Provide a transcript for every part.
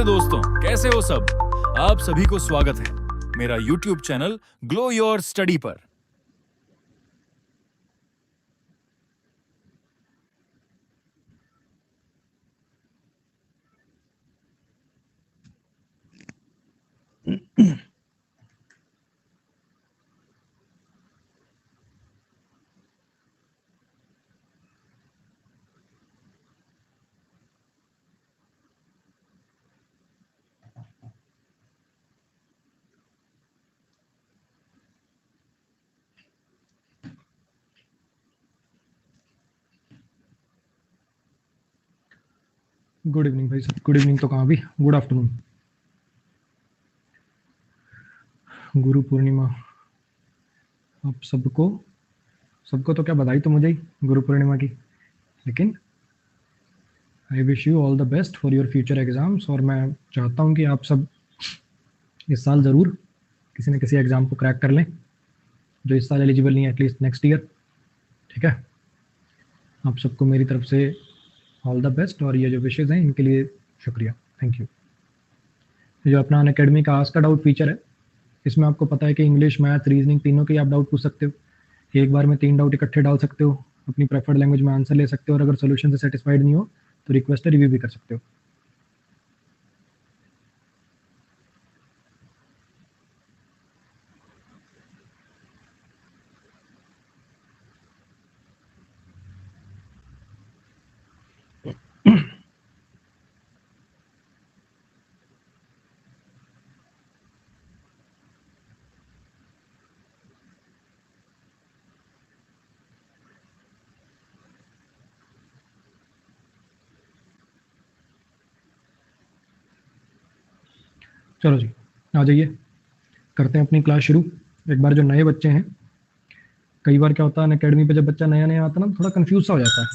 नमस्ते दोस्तों, कैसे हो सब। आप सभी को स्वागत है मेरा YouTube channel glow your study पर। गुड इवनिंग भाई सब। गुड इवनिंग तो कहाँ भी, गुड आफ्टरनून। गुरु पूर्णिमा आप सबको सबको तो क्या, बधाई तो मुझे ही गुरु पूर्णिमा की, लेकिन I wish you all the best for your future exams. और मैं चाहता हूँ कि आप सब इस साल ज़रूर किसी न किसी एग्ज़ाम को क्रैक कर लें, जो इस साल एलिजिबल नहीं है एटलीस्ट नेक्स्ट ईयर। ठीक है, आप सबको मेरी तरफ से ऑल द बेस्ट, और ये जो विशेज़ हैं इनके लिए शुक्रिया, थैंक यू। जो अपना अनअकैडमी का आस्क का डाउट फीचर है, इसमें आपको पता है कि इंग्लिश, मैथ, रीजनिंग तीनों के आप डाउट पूछ सकते हो। एक बार में 3 डाउट इकट्ठे डाल सकते हो, अपनी प्रेफर्ड लैंग्वेज में आंसर ले सकते हो, और अगर सोल्यूशन से सेटिस्फाइड नहीं हो तो रिक्वेस्ट रिव्यू भी कर सकते हो। चलो जी, आ जाइए, करते हैं अपनी क्लास शुरू। एक बार जो नए बच्चे हैं, कई बार क्या होता है अनअकैडमी पे जब बच्चा नया नया आता है ना, थोड़ा कंफ्यूज सा हो जाता है।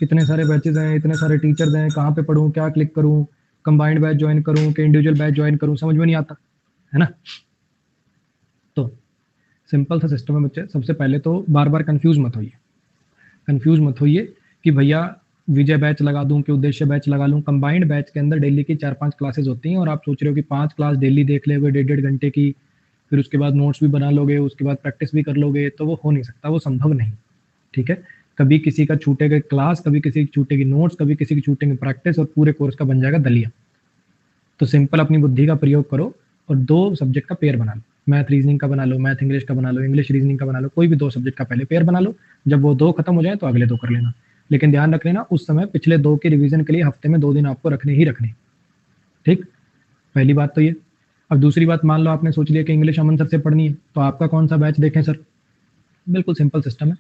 इतने सारे बैचेज हैं, इतने सारे टीचर्स हैं, कहाँ पे पढ़ूँ, क्या क्लिक करूँ, कंबाइंड बैच ज्वाइन करूँ कि इंडिविजुअल बैच ज्वाइन करूँ, समझ में नहीं आता है ना। तो सिंपल सा सिस्टम है बच्चे, सबसे पहले तो बार बार कंफ्यूज मत होइए। कंफ्यूज मत होइए कि भैया विजय बैच लगा दूं कि उद्देश्य बैच लगा लूं। कंबाइंड बैच के अंदर डेली की 4-5 क्लासेस होती हैं, और आप सोच रहे हो कि 5 क्लास डेली देख लोगे 1.5 घंटे की, फिर उसके बाद नोट्स भी बना लोगे, उसके बाद प्रैक्टिस भी कर लोगे, तो वो हो नहीं सकता, वो संभव नहीं। ठीक है, कभी किसी का छूटेगा क्लास, कभी किसी की छूटेगी नोट्स, कभी किसी की छूटेंगे प्रैक्टिस, और पूरे कोर्स का बन जाएगा दलिया। तो सिंपल अपनी बुद्धि का प्रयोग करो और 2 सब्जेक्ट का पेयर बना लो। मैथ रीजनिंग का बना लो, मैथ इंग्लिश का बना लो, इंग्लिश रीजनिंग का बना लो, कोई भी 2 सब्जेक्ट का पहले पेयर बना लो। जब वो 2 खत्म हो जाए तो अगले 2 कर लेना, लेकिन ध्यान रख लेना उस समय पिछले 2 के रिवीजन के लिए हफ्ते में 2 दिन आपको रखने ही रखने। ठीक, पहली बात तो ये। अब दूसरी बात, मान लो आपने सोच लिया कि इंग्लिश अमन सर से पढ़नी है, तो आपका कौन सा बैच देखें सर। बिल्कुल सिंपल सिस्टम है,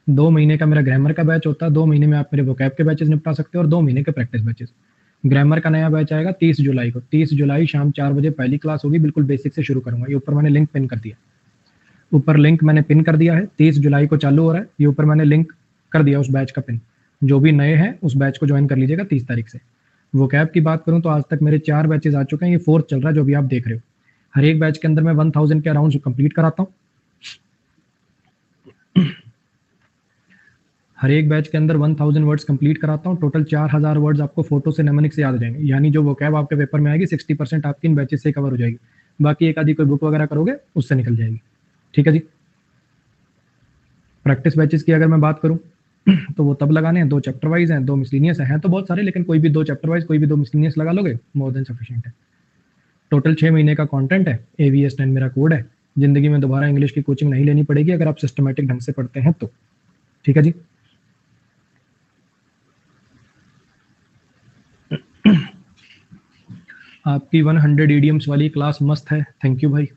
2 महीने का मेरा ग्रामर का बैच होता है, 2 महीने में आप मेरे वोकैब के बैचेस निपटा सकते हो, और 2 महीने के प्रैक्टिस बैचेस। ग्रामर का नया बैच आएगा 30 जुलाई को, 30 जुलाई शाम 4 बजे पहली क्लास होगी, बिल्कुल बेसिक से शुरू करूंगा। ये ऊपर मैंने लिंक पिन कर दिया, ऊपर लिंक मैंने पिन कर दिया है। 30 जुलाई को चालू हो रहा है, ये ऊपर मैंने लिंक कर दिया उस बैच का पिन। जो भी नए हैं उस बैच को ज्वाइन कर लीजिएगा 30 तारीख से। वोकैब की बात करूं तो आज तक मेरे 4 बैचेस आ चुके हैं, ये 4th चल रहा है जो भी आप देख रहे हो। हर एक बैच के अंदर मैं 1000 के अराउंड कंप्लीट कराता हूँ। हर एक बैच के अंदर 1000 वर्ड्स कंप्लीट कराता हूँ। टोटल 4000 वर्ड्स आपको फोटो से नेमोनिक से याद हो जाएंगे, यानी जो वोकैब आपके पेपर में आएगी 60% आपकी इन बैचेस से कवर हो जाएगी। बाकी एक आधी कोई बुक वगैरह करोगे उससे निकल जाएगी। ठीक है जी। प्रैक्टिस बैचेस की अगर मैं बात करूं तो वो तब लगाने हैं, 2 चैप्टर वाइज हैं, 2 मिसलिनियस हैं तो बहुत सारे, लेकिन कोई भी 2 चैप्टर वाइज, कोई भी 2 मिसलिनियस लगा लोगे मोर देन सफिशिएंट है। टोटल 6 महीने का कंटेंट है। AVS 10 मेरा कोड है। जिंदगी में दोबारा इंग्लिश की कोचिंग नहीं लेनी पड़ेगी अगर आप सिस्टमेटिक ढंग से पढ़ते हैं तो। ठीक है जी। आपकी 100 इडियम्स वाली क्लास मस्त है, थैंक यू भाई।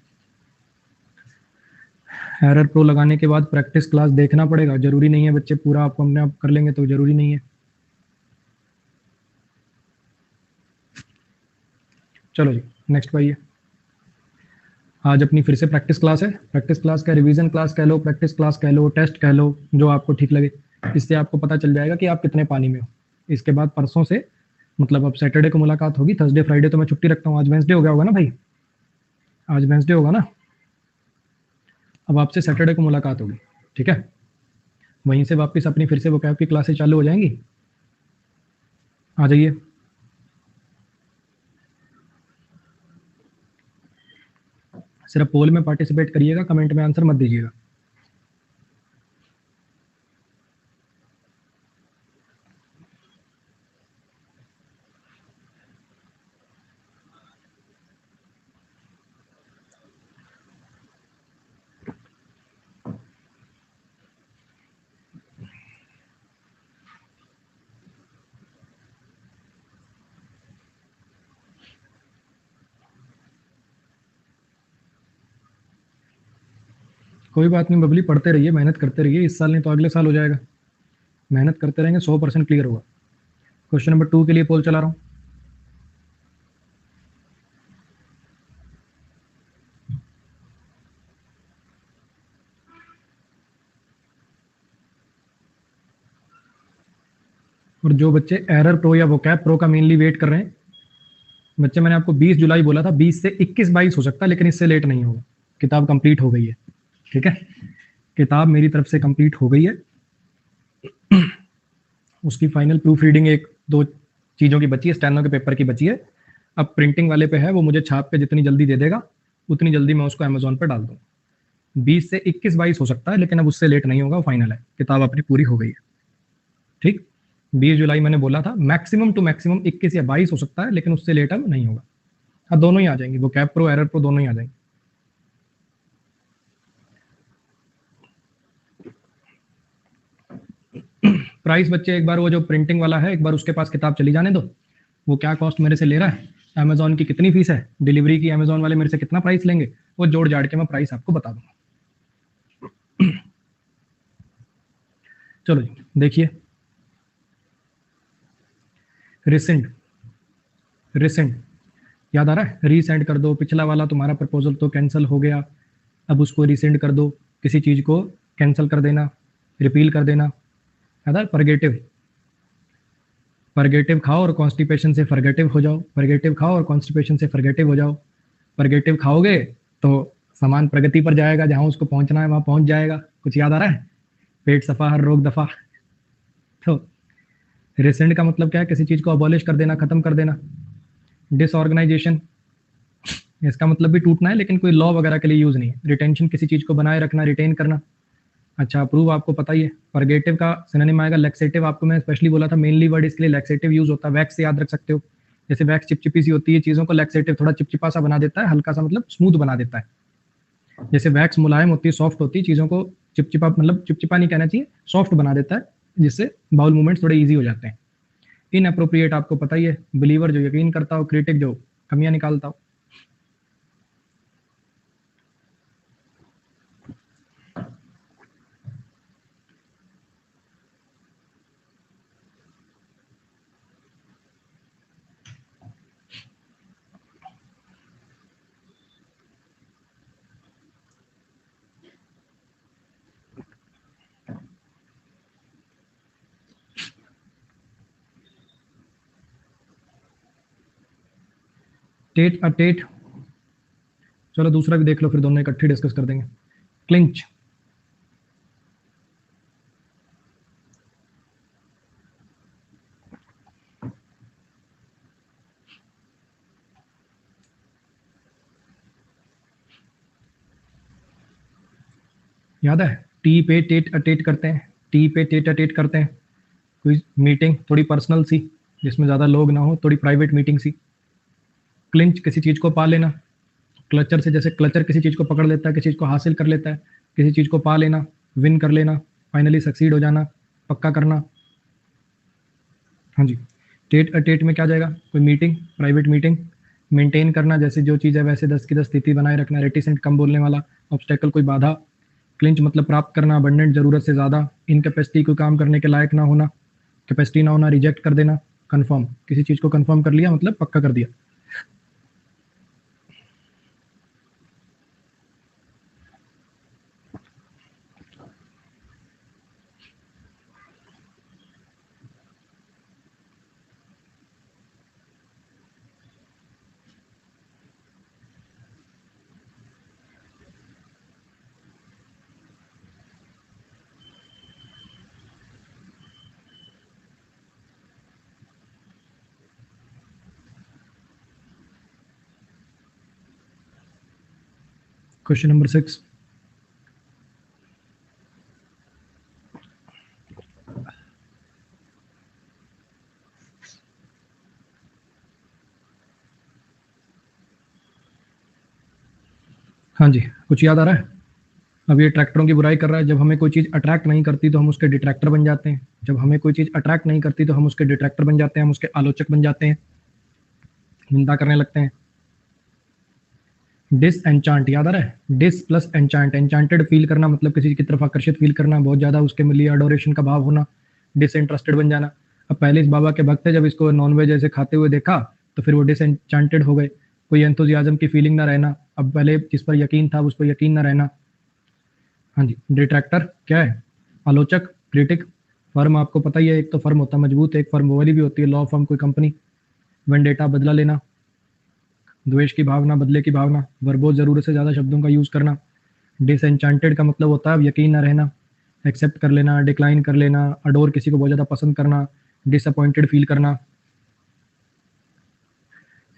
एरर प्रो लगाने के बाद प्रैक्टिस क्लास देखना पड़ेगा, जरूरी नहीं है बच्चे पूरा आप अपने आप कर लेंगे तो जरूरी नहीं है। चलो जी, नेक्स्ट भाई। आज अपनी फिर से प्रैक्टिस क्लास है। प्रैक्टिस क्लास का रिवीजन क्लास कह लो, प्रैक्टिस क्लास कह लो, टेस्ट कह लो, जो आपको ठीक लगे। इससे आपको पता चल जाएगा कि आप कितने पानी में हो। इसके बाद परसों से, मतलब अब सैटरडे को मुलाकात होगी, थर्सडे फ्राइडे तो मैं छुट्टी रखता हूँ। आज वेंसडे हो गया होगा ना भाई, आज वेंसडे होगा ना। अब आपसे सैटरडे को मुलाकात होगी, ठीक है। वहीं से वापस अपनी फिर से वोकैब की क्लासेस चालू हो जाएंगी। आ जाइए। सिर्फ पोल में पार्टिसिपेट करिएगा, कमेंट में आंसर मत दीजिएगा। कोई बात नहीं बबली, पढ़ते रहिए, मेहनत करते रहिए, इस साल नहीं तो अगले साल हो जाएगा। मेहनत करते रहेंगे 100% क्लियर होगा। क्वेश्चन नंबर 2 के लिए पोल चला रहा हूँ। और जो बच्चे एरर प्रो या वोकैब प्रो का मेनली वेट कर रहे हैं बच्चे, मैंने आपको 20 जुलाई बोला था, 20 से 21-22 हो सकता है, लेकिन इससे लेट नहीं होगा। किताब कंप्लीट हो गई है, ठीक है, किताब मेरी तरफ से कंप्लीट हो गई है। उसकी फाइनल प्रूफ रीडिंग एक दो चीज़ों की बची है, स्टेनो के पेपर की बची है। अब प्रिंटिंग वाले पे है, वो मुझे छाप के जितनी जल्दी दे देगा उतनी जल्दी मैं उसको अमेजोन पर डाल दूँ। 20 से 21-22 हो सकता है, लेकिन अब उससे लेट नहीं होगा, फाइनल है, किताब अपनी पूरी हो गई है। ठीक, 20 जुलाई मैंने बोला था, मैक्सिमम टू मैक्सिमम 21 या 22 हो सकता है, लेकिन उससे लेट अब नहीं होगा। अब दोनों ही आ जाएंगे, वो कैप प्रो एरर प्रो दोनों ही आ जाएंगे। प्राइस बच्चे एक बार वो जो प्रिंटिंग वाला है, एक बार उसके पास किताब चली जाने दो, वो क्या कॉस्ट मेरे से ले रहा है, अमेजोन की कितनी फीस है, डिलीवरी की अमेजोन वाले मेरे से कितना प्राइस लेंगे, वो जोड़ जाड़ के मैं प्राइस आपको बता दूंगा। चलो जी देखिए, रिसेंट रिसेंट याद आ रहा है, रीसेंड कर दो, पिछला वाला तुम्हारा प्रपोजल तो कैंसिल हो गया, अब उसको रीसेंड कर दो, किसी चीज को कैंसिल कर देना, रिपील कर देना, याद है, परगेटिव, परगेटिव खाओ और कॉन्स्टिपेशन से फॉरगेटिव हो जाओ, परगेटिव खाओ और कॉन्स्टिपेशन से फॉरगेटिव हो जाओ। परगेटिव खाओगे तो सामान प्रगति पर जाएगा, जहां उसको पहुंचना है वहां पहुंच जाएगा। कुछ याद आ रहा है, पेट सफा हर रोग दफा। तो रिसेंड का मतलब क्या है, किसी चीज को अबॉलिश कर देना, खत्म कर देना। डिसऑर्गेनाइजेशन, इसका मतलब भी टूटना है, लेकिन कोई लॉ वगैरह के लिए यूज नहीं है। रिटेंशन, किसी चीज को बनाए रखना, रिटेन करना। अच्छा, अप्रूव आपको पता ही है। परगेटिव का सिनोनिम आएगा लैक्सेटिव, आपको मैं स्पेशली बोला था, मेनली वर्ड इसके लिए लैक्सेटिव यूज होता है। वैक्स से याद रख सकते हो, जैसे वैक्स चिपचिपी सी होती है, चीजों को लैक्सेटिव थोड़ा चिपचिपा सा बना देता है, हल्का सा मतलब स्मूथ बना देता है। जैसे वैक्स मुलायम होती है, सॉफ्ट होती है, चीजों को चिपचिपा, मतलब चिपचिपा नहीं कहना चाहिए, सॉफ्ट बना देता है, जिससे बाउल मूवमेंट थोड़े ईजी हो जाते हैं। इन अप्रोप्रिएट आपको पता ही है, बिलीवर जो यकीन करता हो, क्रिटिक जो कमियां निकालता हो। टेट अटेट, चलो दूसरा भी देख लो, फिर दोनों इकट्ठे डिस्कस कर देंगे। क्लिंच, याद है, टी पे टेट अटेट करते हैं, टी पे टेट अटेट करते हैं, कोई मीटिंग थोड़ी पर्सनल सी, जिसमें ज्यादा लोग ना हो, थोड़ी प्राइवेट मीटिंग सी। क्लिंच, किसी चीज को पा लेना। क्लचर से, जैसे क्लचर किसी चीज को पकड़ लेता है, किसी चीज को हासिल कर लेता है, किसी चीज को पा लेना, विन कर लेना, फाइनली सक्सीड हो जाना, पक्का करना। हाँ जी, टेट अटेट में क्या जाएगा, कोई मीटिंग, प्राइवेट मीटिंग। मेंटेन करना, जैसे जो चीज़ है वैसे 10 की 10 स्थिति बनाए रखना। रेटिसेंट, कम बोलने वाला। ऑब्स्टेकल, कोई बाधा। क्लिंच मतलब प्राप्त करना, अबंडेंट, जरूरत से ज़्यादा। इनकेपेसिटी, कोई काम करने के लायक ना होना, कैपेसिटी ना होना, रिजेक्ट कर देना। कन्फर्म, किसी चीज़ को कन्फर्म कर लिया मतलब पक्का कर दिया। क्वेश्चन नंबर 6, हाँ जी, कुछ याद आ रहा है? अब ये ट्रैक्टरों की बुराई कर रहा है। जब हमें कोई चीज़ अट्रैक्ट नहीं करती तो हम उसके डिट्रैक्टर बन जाते हैं, जब हमें कोई चीज़ अट्रैक्ट नहीं करती तो हम उसके डिट्रैक्टर बन जाते हैं, हम उसके आलोचक बन जाते हैं, निंदा करने लगते हैं। डिस एनचांट याद आ रहा है? Dish plus enchant, enchanted feel करना मतलब किसी की तरफ आकर्षित फील करना, बहुत ज़्यादा उसके लिए अडोरेशन का भाव होना, डिसइंटरेस्टेड बन जाना। अब पहले इस बाबा के भक्त थे, जब इसको नॉनवेज ऐसे खाते हुए देखा तो फिर वो डिसएनचांटेड हो गए, कोई एंथुजियाज्म की फीलिंग ना रहना। अब पहले जिस पर यकीन था उस पर यकीन ना रहना। हाँ जी, डिट्रैक्टर क्या है? आलोचक, क्रिटिक। फर्म आपको पता ही है, एक तो फर्म होता है मजबूत, एक फर्म वो वाली भी होती है लॉ फर्म, कोई कंपनी। वेंडेटा बदला लेना, द्वेष की भावना, बदले की भावना, वर्बोज जरूरत से ज्यादा शब्दों का यूज करना। डिसएंचांटेड का मतलब होता है यकीन ना रहना, एक्सेप्ट कर लेना, डिक्लाइन कर लेना, अडोर किसी को बहुत ज्यादा पसंद करना, डिसअपॉइंटेड फील करना।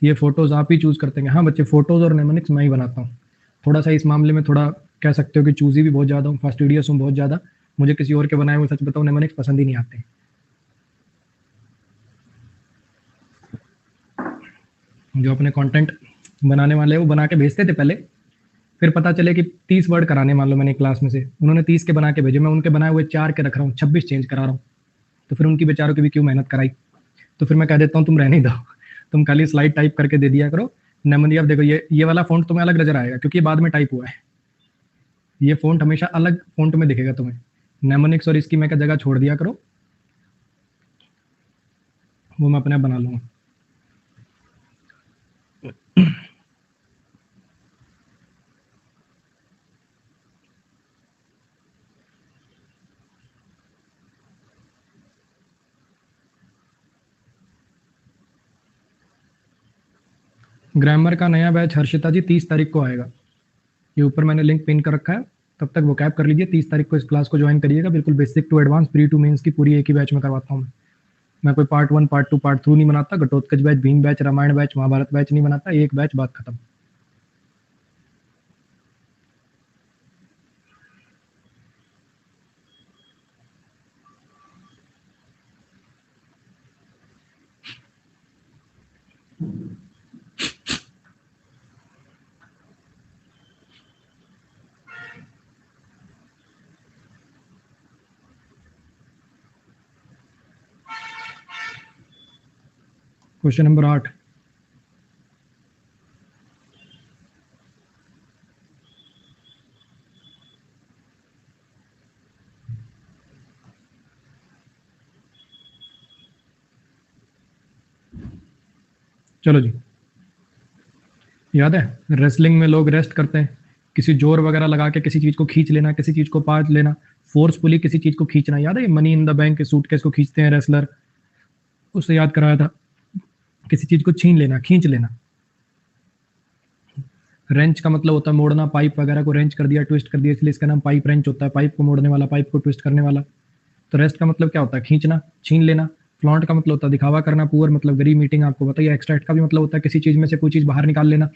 ये फोटोज आप ही चूज करते हैं? हाँ बच्चे, फोटोज और नेमोनिक्स मैं ही बनाता हूँ। थोड़ा सा इस मामले में थोड़ा कह सकते हो कि चूजी भी बहुत ज्यादा हूँ, फास्टिडियस हूँ बहुत ज्यादा। मुझे किसी और के बनाए हुए, सच बताऊँ, नेमोनिक्स पसंद ही नहीं आते। जो अपने कंटेंट बनाने वाले हैं वो बना के भेजते थे पहले, फिर पता चले कि 30 वर्ड कराने, मान लो मैंने क्लास में से, उन्होंने 30 के बना के भेजे, मैं उनके बनाए हुए 4 के रख रहा हूँ, 26 चेंज करा रहा हूँ। तो फिर उनकी बेचारों की भी क्यों मेहनत कराई? तो फिर मैं कह देता हूँ तुम रहने ही दो, तुम खाली स्लाइड टाइप करके दे दिया करो। नेमोनिया, देखो ये वाला फॉन्ट तुम्हें अलग नजर आएगा क्योंकि ये बाद में टाइप हुआ है। ये फॉन्ट हमेशा अलग फॉन्ट में दिखेगा तुम्हें। नेमोनिक्स और इसकी मैं का जगह छोड़ दिया करो, वो मैं अपने आप बना लूंगा। ग्रामर का नया बैच हर्षिता जी 30 तारीख को आएगा। ये ऊपर मैंने लिंक पिन कर रखा है, तब तक वो कैप कर लीजिए। 30 तारीख को इस क्लास को ज्वाइन करिएगा, बिल्कुल basic to advance, pre to mains की पूरी एक ही बैच में करवाता हूँ मैं कोई पार्ट 1 पार्ट 2 पार्ट 3 नहीं बनाता, Ghatotkach batch, Bheem batch, Ramayan batch, Mahabharat batch नहीं बनाता, एक बैच बात खत्म। क्वेश्चन नंबर 8, चलो जी। याद है रेसलिंग में लोग रेस्ट करते हैं, किसी जोर वगैरह लगा के किसी चीज को खींच लेना, किसी चीज को पाट लेना, फोर्सफुली किसी चीज को खींचना। याद है मनी इन द बैंक के सूटकेस को खींचते हैं रेसलर, उससे याद कराया था। किसी चीज को छीन लेना, खींच लेना। रेंच का मतलब होता है मोड़ना, पाइप वगैरह को रेंच कर दिया, ट्विस्ट कर दिया, इसलिए इसका नाम पाइप रेंच होता है, पाइप को मोड़ने वाला, पाइप को ट्विस्ट करने वाला। तो रेस्ट का मतलब क्या होता है? खींचना, छीन लेना। फ्लॉन्ट का मतलब होता है दिखावा करना, पुअर मतलब गरीब मीटिंग, आपको बताइए। एक्सट्रैक्ट का भी मतलब होता है किसी चीज में से कोई चीज बाहर निकाल लेना।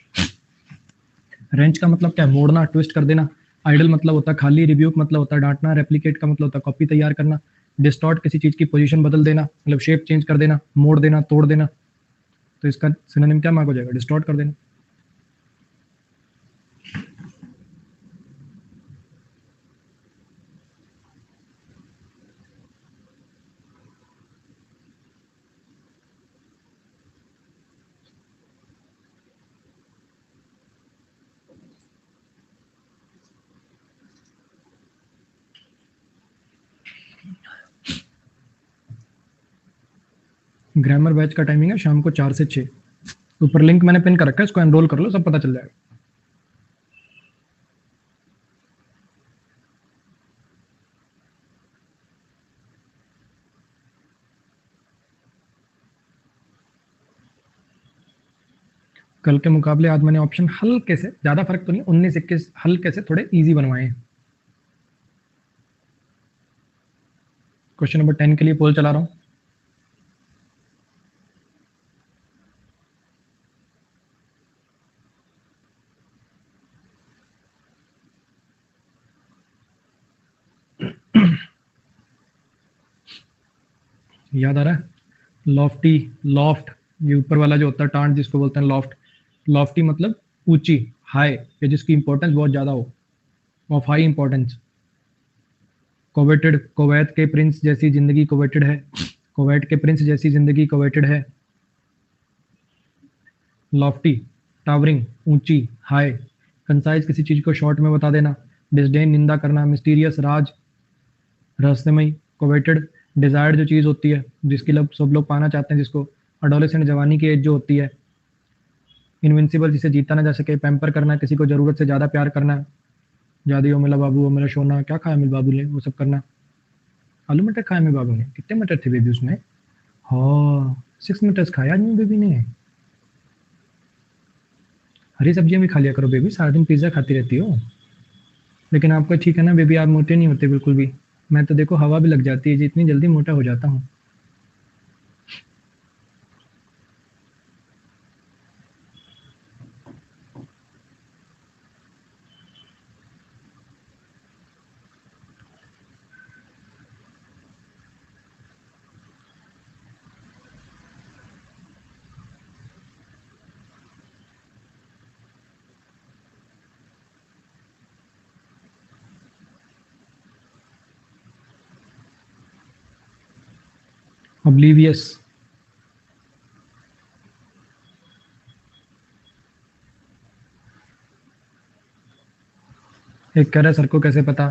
रेंच का मतलब क्या है? मोड़ना, ट्विस्ट कर देना। आइडल मतलब होता है खाली, रिव्यूक मतलब होता है डांटना, रेप्लिकेट का मतलब होता है कॉपी तैयार करना, डिस्टॉर्ट किसी चीज की पोजीशन बदल देना, मतलब शेप चेंज कर देना, मोड़ देना, तोड़ देना। तो इसका सिनोनिम क्या मार्क हो जाएगा? डिस्टॉर्ट कर देना। ग्रामर बैच का टाइमिंग है शाम को 4 से 6। ऊपर लिंक मैंने पिन कर रखा है, इसको एनरोल कर लो, सब पता चल जाएगा। कल के मुकाबले आज मैंने ऑप्शन हल्के से, ज्यादा फर्क तो नहीं, 19-21 हल्के से थोड़े इजी बनवाए हैं। क्वेश्चन नंबर 10 के लिए पोल चला रहा हूँ। याद आ रहा है? लॉफ्टी, लॉफ्ट, ये ऊपर वाला जो होता है टांट जिसको बोलते हैं लॉफ्ट। लॉफ्टी मतलब ऊंची, हाई, या जिसकी इंपॉर्टेंस बहुत ज्यादा हो, ऑफ हाई इंपॉर्टेंस। कोवेटेड, कोवैत के प्रिंस जैसी जिंदगी कोवेटेड है, कोवैत के प्रिंस जैसी जिंदगी कोवेटेड है। लॉफ्टी, टावरिंग, ऊंची, हाई। कंसाइज, किसी चीज को शॉर्ट में बता देना। डिस्डेन, निंदा करना। मिस्टीरियस, राज, रहस्यमयी। कोवेटेड, डिजायर्ड जो चीज होती है, जिसकी लोग सब लोग पाना चाहते हैं जिसको। अडोलेसेंट, जवानी की एज जो होती है। इनविंसिबल, जिसे जीता ना जा सके। पैम्पर करना, किसी को जरूरत से ज्यादा प्यार करना। जादी ओ मेरा बाबू, ओ मेरा सोना, क्या खाया मेरे बाबू ने, वो सब करना। आलू मटर खाया मेरे बाबू ने, कितने मटर थे बेबी उसमें? हाँ, 6 मटर्स खाया आज मेरी बेबी ने। हरी सब्जियां भी खा लिया करो बेबी, सारा दिन पिज्जा खाती रहती हो। लेकिन आपको ठीक है ना बेबी, आप मोटे नहीं होते बिल्कुल भी। मैं तो देखो हवा भी लग जाती है जी, इतनी जल्दी मोटा हो जाता हूँ। ऑब्लीवियस, एक कह रहा है सर को कैसे पता,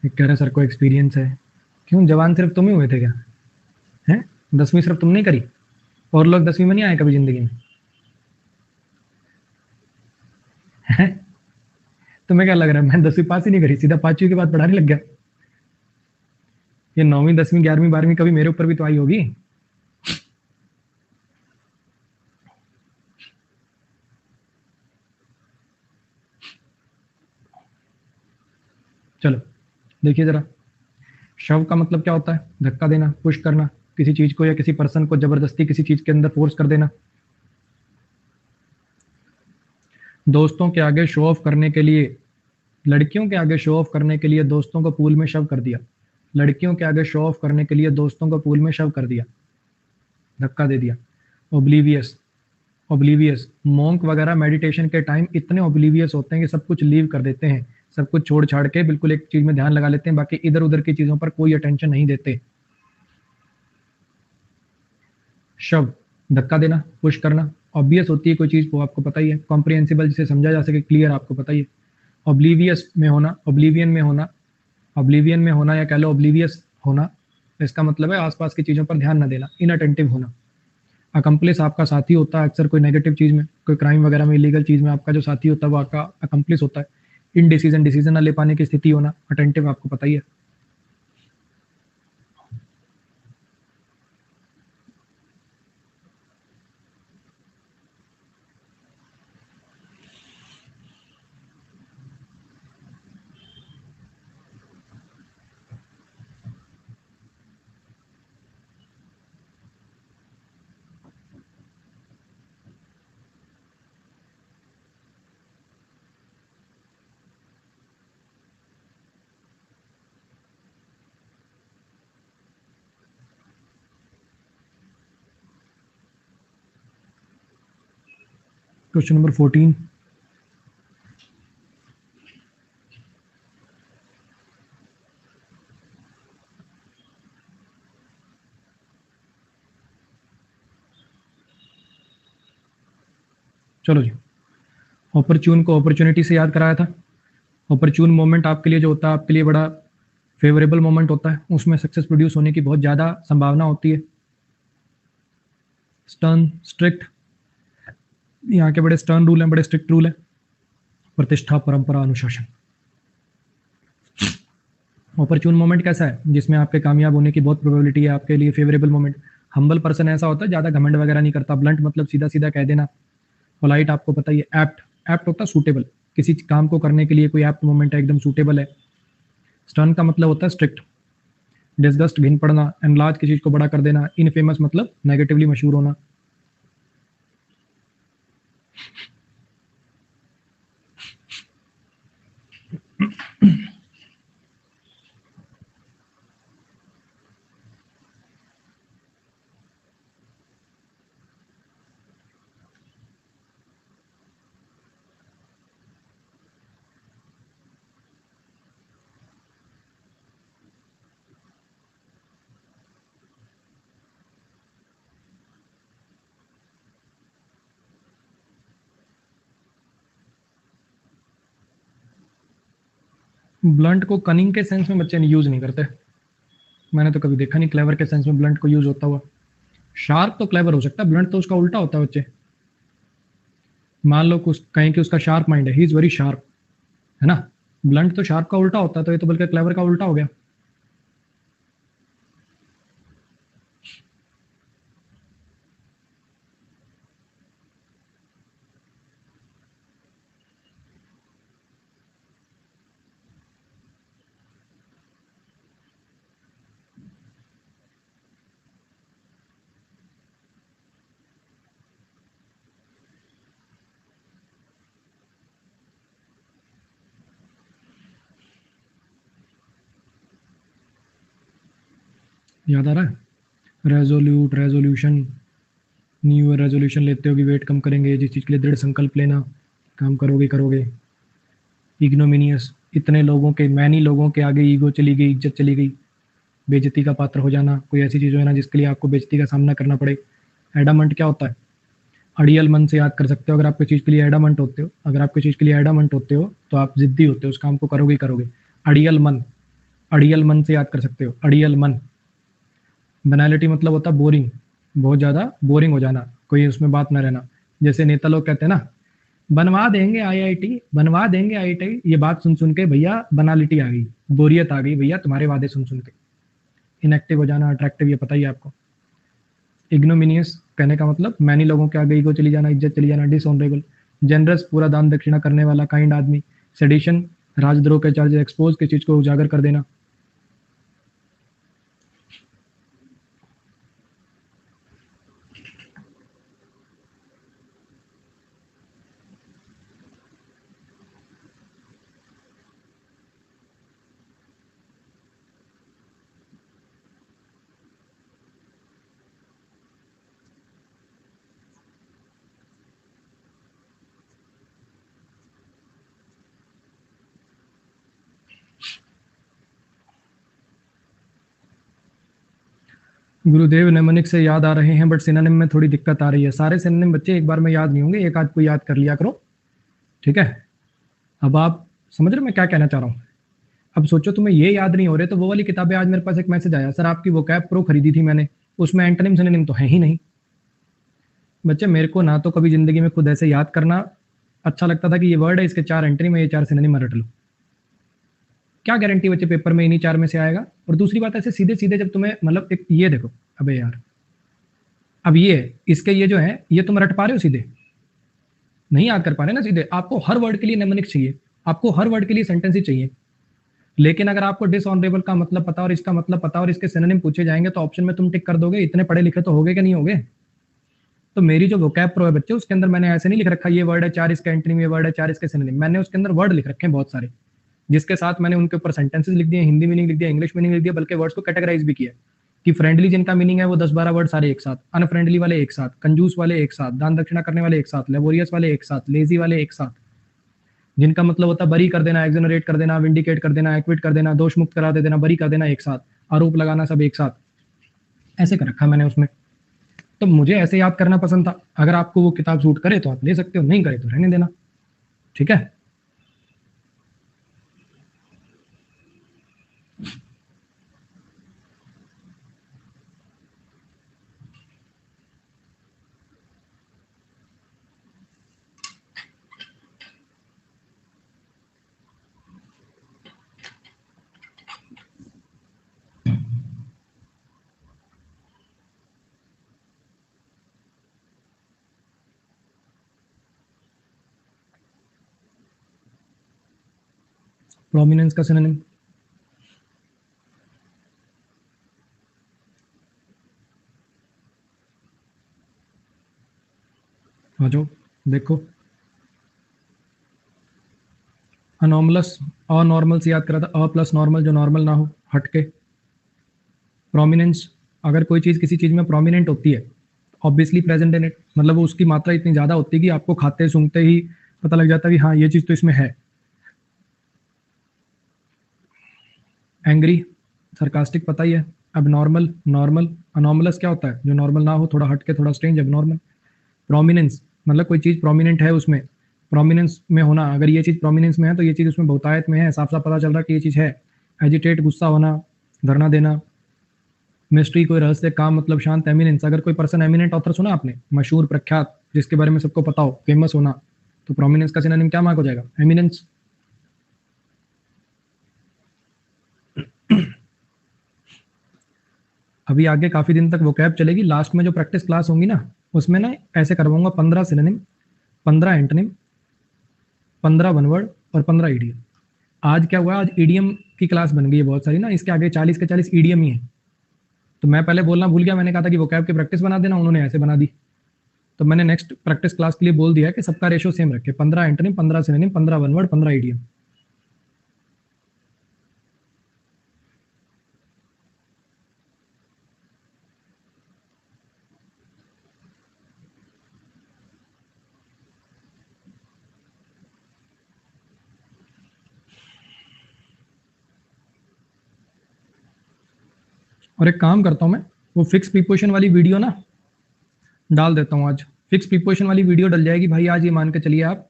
एक कह रहा है सर को एक्सपीरियंस है। क्यों, जवान सिर्फ तुम ही हुए थे क्या? हैं? 10वीं सिर्फ तुमने ही करी? और लोग 10वीं में नहीं आए कभी जिंदगी में? हैं? तुम्हें क्या लग रहा है मैं 10वीं पास ही नहीं करी, सीधा 5वीं के बाद पढ़ाने लग गया? ये 9वीं 10वीं 11वीं 12वीं कभी मेरे ऊपर भी तो आई होगी। चलो देखिए जरा, शव का मतलब क्या होता है? धक्का देना, पुश करना, किसी चीज को या किसी पर्सन को जबरदस्ती किसी चीज के अंदर फोर्स कर देना। दोस्तों के आगे शो ऑफ करने के लिए, लड़कियों के आगे शो ऑफ करने के लिए दोस्तों को पूल में शव कर दिया। लड़कियों के आगे शो ऑफ करने के लिए दोस्तों को पूल में शव कर दिया, धक्का दे दिया। ओब्लीवियस, ओब्लीवियस, मोंक वगैरह मेडिटेशन के टाइम इतने ओब्लीवियस होते हैं कि सब कुछ लीव कर देते हैं, सब कुछ छोड़ छाड़ के बिल्कुल एक चीज में ध्यान लगा लेते हैं, बाकी इधर उधर की चीजों पर कोई अटेंशन नहीं देते। शव, धक्का देना, पुश करना। ऑब्वियस होती है कोई चीज, वो आपको पता ही है। कॉम्प्रिहेंसिबल, जिसे समझा जा सके, क्लियर, आपको पता ही है। ऑब्लीवियस में होना, ओब्लीवियन में होना, ऑब्लीवियन में होना या कह लो ओब्लीवियस होना, इसका मतलब है आसपास की चीजों पर ध्यान न देना, इनअटेंटिव होना। अकम्प्लिस आपका साथी होता है अक्सर कोई नेगेटिव चीज में, कोई क्राइम वगैरह में, इलीगल चीज में आपका जो साथी होता है वो आपका अकम्प्लिस होता है। इन डिसीजन, डिसीजन न ले पाने की स्थिति होना। अटेंटिव आपको पता ही है। Question number 14। चलो जी, ऑपरच्यून को अपॉर्चुनिटी से याद कराया था। ऑपरच्यून मोमेंट आपके लिए जो होता है, आपके लिए बड़ा फेवरेबल मोमेंट होता है, उसमें सक्सेस प्रोड्यूस होने की बहुत ज़्यादा संभावना होती है। स्टर्न, स्ट्रिक्ट, यहाँ के बड़े स्टर्न रूल हैं, बड़े स्ट्रिक्ट रूल हैं। प्रतिष्ठा, परंपरा, अनुशासन। ऑपरच्यून मोमेंट कैसा है? जिसमें आपके कामयाब होने की बहुत प्रोबेबिलिटी है, आपके लिए फेवरेबल मोमेंट। हम्बल पर्सन ऐसा होता है, ज़्यादा घमंड वगैरह नहीं करता। ब्लंट मतलब सीधा सीधा कह देना। पोलाइट आपको पता ही है। एप्ट, एप्ट होता है सूटेबल, किसी काम को करने के लिए कोई एप्ट मोमेंट है, एकदम सूटेबल है। स्टर्न का मतलब होता है स्ट्रिक्ट। डिसगस्ट, घिन पड़ना। एनलार्ज, किसी चीज को बड़ा कर देना। इनफेमस मतलब नेगेटिवली मशहूर होना। ब्लंट को कनिंग के सेंस में बच्चे यूज नहीं करते, मैंने तो कभी देखा नहीं क्लेवर के सेंस में ब्लंट को यूज होता हुआ। शार्प तो क्लेवर हो सकता है, ब्लंट तो उसका उल्टा होता है बच्चे। मान लो कुछ कहें कि उसका शार्प माइंड है, ही इज वेरी शार्प, है ना। ब्लंट तो शार्प का उल्टा होता है, तो ये तो बल्कि क्लेवर का उल्टा हो गया। याद आ रहा है, resolute, resolution, new year resolution लेते हो कि वेट कम करेंगे, जिस चीज़ के लिए दृढ़ संकल्प लेना, काम करोगे करोगे। इग्नोमिनियस, इतने लोगों के, मैनी लोगों के आगे ईगो चली गई, इज्जत चली गई, बेइज्जती का पात्र हो जाना, कोई ऐसी चीज़ हो जाना जिसके लिए आपको बेइज्जती का सामना करना पड़े। एडामंट क्या होता है? अड़ियल मन से याद कर सकते हो। अगर आप किसी चीज़ के लिए एडामंट होते हो, अगर आप किसी चीज़ के लिए एडामंट होते हो तो आप जिद्दी होते हो, उस काम को करोगे ही करोगे। अड़ियल मन, अड़ियल मन से याद कर सकते हो, अड़ियल मन। बनालिटी मतलब होता है बोरिंग, बहुत ज़्यादा बोरिंग हो जाना, कोई उसमें बात ना रहना। जैसे नेता लोग कहते हैं ना, बनवा देंगे आईआईटी, बनवा देंगे आईआईटी, ये बात सुन सुन के भैया बनालिटी आ गई, बोरियत आ गई भैया तुम्हारे वादे सुन सुन के। इनएक्टिव हो जाना, अट्रैक्टिव, ये पता ही है आपको। इग्नोमिनियस कहने का मतलब मैनी लोगों के आगे ईगो चली जाना, इज्जत चली जाना। डिसऑनरेबल, जनरस, पूरा दान दक्षिणा करने वाला, काइंड आदमी। सेडिशन, राजद्रोह के चार्ज, एक्सपोज की चीज को उजागर कर देना। गुरुदेव नेमोनिक से याद आ रहे हैं, बट सिनोनिम में थोड़ी दिक्कत आ रही है। सारे सिनोनिम बच्चे एक बार में याद नहीं होंगे, एक आध को याद कर लिया करो, ठीक है। अब आप समझ रहे हो मैं क्या कहना चाह रहा हूँ। अब सोचो तुम्हें ये याद नहीं हो रहे, तो वो वाली किताबें, आज मेरे पास एक मैसेज आया, सर आपकी वोकैब प्रो खरीदी थी मैंने, उसमें एंटोनिम सिनोनिम तो है ही नहीं। बच्चे मेरे को ना तो कभी जिंदगी में खुद ऐसे याद करना अच्छा लगता था कि ये वर्ड है, इसके 4 एंट्री में ये 4 सिनोनिम रट लो। क्या गारंटी बच्चे पेपर में इन्हीं 4 में से आएगा। और दूसरी बात, ऐसे सीधे सीधे जब तुम्हें, मतलब एक ये देखो, अबे यार, अब ये इसके ये जो है, ये तुम रट पा रहे हो सीधे? नहीं याद कर पा रहे ना सीधे। आपको हर वर्ड के लिए नेमोनिक चाहिए, आपको हर वर्ड के लिए सेंटेंस ही चाहिए। लेकिन अगर आपको डिसऑनरेबल का मतलब पता और इसका मतलब पता और इसके सिनोनिम पूछे जाएंगे तो ऑप्शन में तुम टिक कर दोगे। इतने पढ़े लिखे तो होगे कि नहीं होगे। तो मेरी जो वोकैब प्रो है बच्चे, उसके अंदर मैंने ऐसे नहीं लिख रखा ये वर्ड है 4 इसका एंटोनिम, ये वर्ड है 4 इसके सिनोनिम। मैंने उसके अंदर वर्ड लिख रखे हैं बहुत सारे, जिसके साथ मैंने उनके ऊपर सेंटेंसेस लिख दिए, हिंदी मीनिंग लिख दिया, इंग्लिश मीनिंग लिख दिया, बल्कि वर्ड्स को कैटेगराइज भी किया कि फ्रेंडली जिनका मीनिंग है वो 10-12 वर्ड सारे एक साथ, अनफ्रेंडली वाले एक साथ, कंजूस वाले एक साथ, दान दक्षिणा करने वाले एक साथ, लेबोरियस वाले एक साथ, लेजी वाले एक साथ, जिनका मतलब होता है बरी कर देना, एक्सोनरेट कर देना, विंडिकेट कर देना, एक्विट कर देना, दोष मुक्त करा दे देना, बरी कर देना एक साथ, आरोप लगाना सब एक साथ, ऐसे कर रखा मैंने उसमें। तो मुझे ऐसे याद करना पसंद था। अगर आपको वो किताब सूट करे तो आप ले सकते हो, नहीं करे तो रहने देना, ठीक है। प्रोमिनेंस का सिनोनिम आ जाओ देखो। अनॉर्मलस, अनॉर्मल से याद करा था, अ प्लस नॉर्मल, जो नॉर्मल ना हो, हटके। प्रोमिनेंस, अगर कोई चीज किसी चीज में प्रोमिनेंट होती है, ऑब्वियसली प्रेजेंट इन इट, मतलब वो उसकी मात्रा इतनी ज्यादा होती है कि आपको खाते सूंघते ही पता लग जाता है कि हाँ ये चीज तो इसमें है। एंग्री, सरकास्टिक पता ही है। अब नॉर्मल, नॉर्मल, अनॉर्मलस क्या होता है? जो नॉर्मल ना हो, थोड़ा हटके, थोड़ा स्ट्रेंज, अब नॉर्मल। प्रोमिनेंस मतलब कोई चीज प्रोमिनेंट है उसमें, प्रोमिनेंस में होना, अगर ये चीज़ प्रोमिनेंस में है तो ये चीज़ उसमें बहुतायत में है, साफ साफ पता चल रहा है कि ये चीज़ है। एजिटेट, गुस्सा होना, धरना देना, मिस्ट्री, कोई रहस्य काम मतलब शांत, एमिनेंस, अगर कोई पर्सन एमिनेंट ऑथर सुना आपने, मशहूर प्रख्यात, जिसके बारे में सबको पता हो, फेमस होना, तो प्रोमिनेंस का सिनोनिम क्या मार्क हो जाएगा? एमिनेंस। अभी आगे काफी दिन तक वोकैब चलेगी, लास्ट में जो प्रैक्टिस क्लास होंगी ना, उसमें ना ऐसे करवाऊंगा 15 सिनोनिम, 15 एंटोनिम, 15 वन वर्ड और 15 ईडीएम। आज क्या हुआ, आज ईडीएम की क्लास बन गई है बहुत सारी ना, इसके आगे 40 के 40 ईडीएम ही है। तो मैं पहले बोलना भूल गया, मैंने कहा था कि वोकैब की प्रैक्टिस बना देना, उन्होंने ऐसे बना दी। तो मैंने नेक्स्ट प्रैक्टिस क्लास के लिए बोल दिया कि सबका रेशो सेम रखे, 15 antonym, 15 synonym, 15 one word, 15 EDM. और एक काम करता हूं मैं, वो फिक्स प्रीपोजिशन वाली वीडियो ना डाल देता हूं आज। फिक्स प्रीपोजिशन वाली वीडियो डल जाएगी भाई आज, ये मान के चलिए आप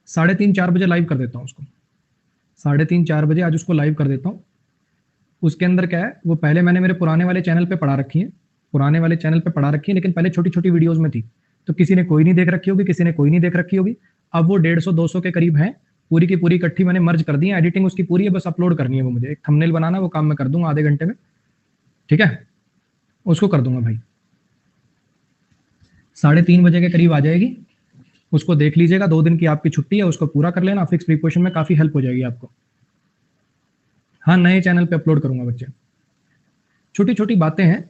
3:30-4 बजे लाइव कर देता हूं उसको। 3:30-4 बजे आज उसको लाइव कर देता हूं। उसके अंदर क्या है, वो पहले मैंने मेरे पुराने वाले चैनल पे पढ़ा रखी है, पुराने वाले चैनल पे पढ़ा रखी है, लेकिन पहले छोटी छोटी वीडियोज में थी, तो किसी ने कोई नहीं देख रखी होगी, किसी ने कोई नहीं देख रखी होगी। अब वो 150-200 के करीब है, पूरी की पूरी इकट्ठी मैंने मर्ज कर दी है, एडिटिंग उसकी पूरी है, बस अपलोड करनी है वो मुझे, एक थंबनेल बनाना, वो काम मैं कर दूंगा आधे घंटे में, ठीक है, उसको कर दूंगा भाई। 3:30 बजे के करीब आ जाएगी, उसको देख लीजिएगा, 2 दिन की आपकी छुट्टी है, उसको पूरा कर लेना, फिक्स प्रीपोजिशन में काफी हेल्प हो जाएगी आपको। हाँ, नए चैनल पे अपलोड करूंगा बच्चे। छोटी छोटी बातें हैं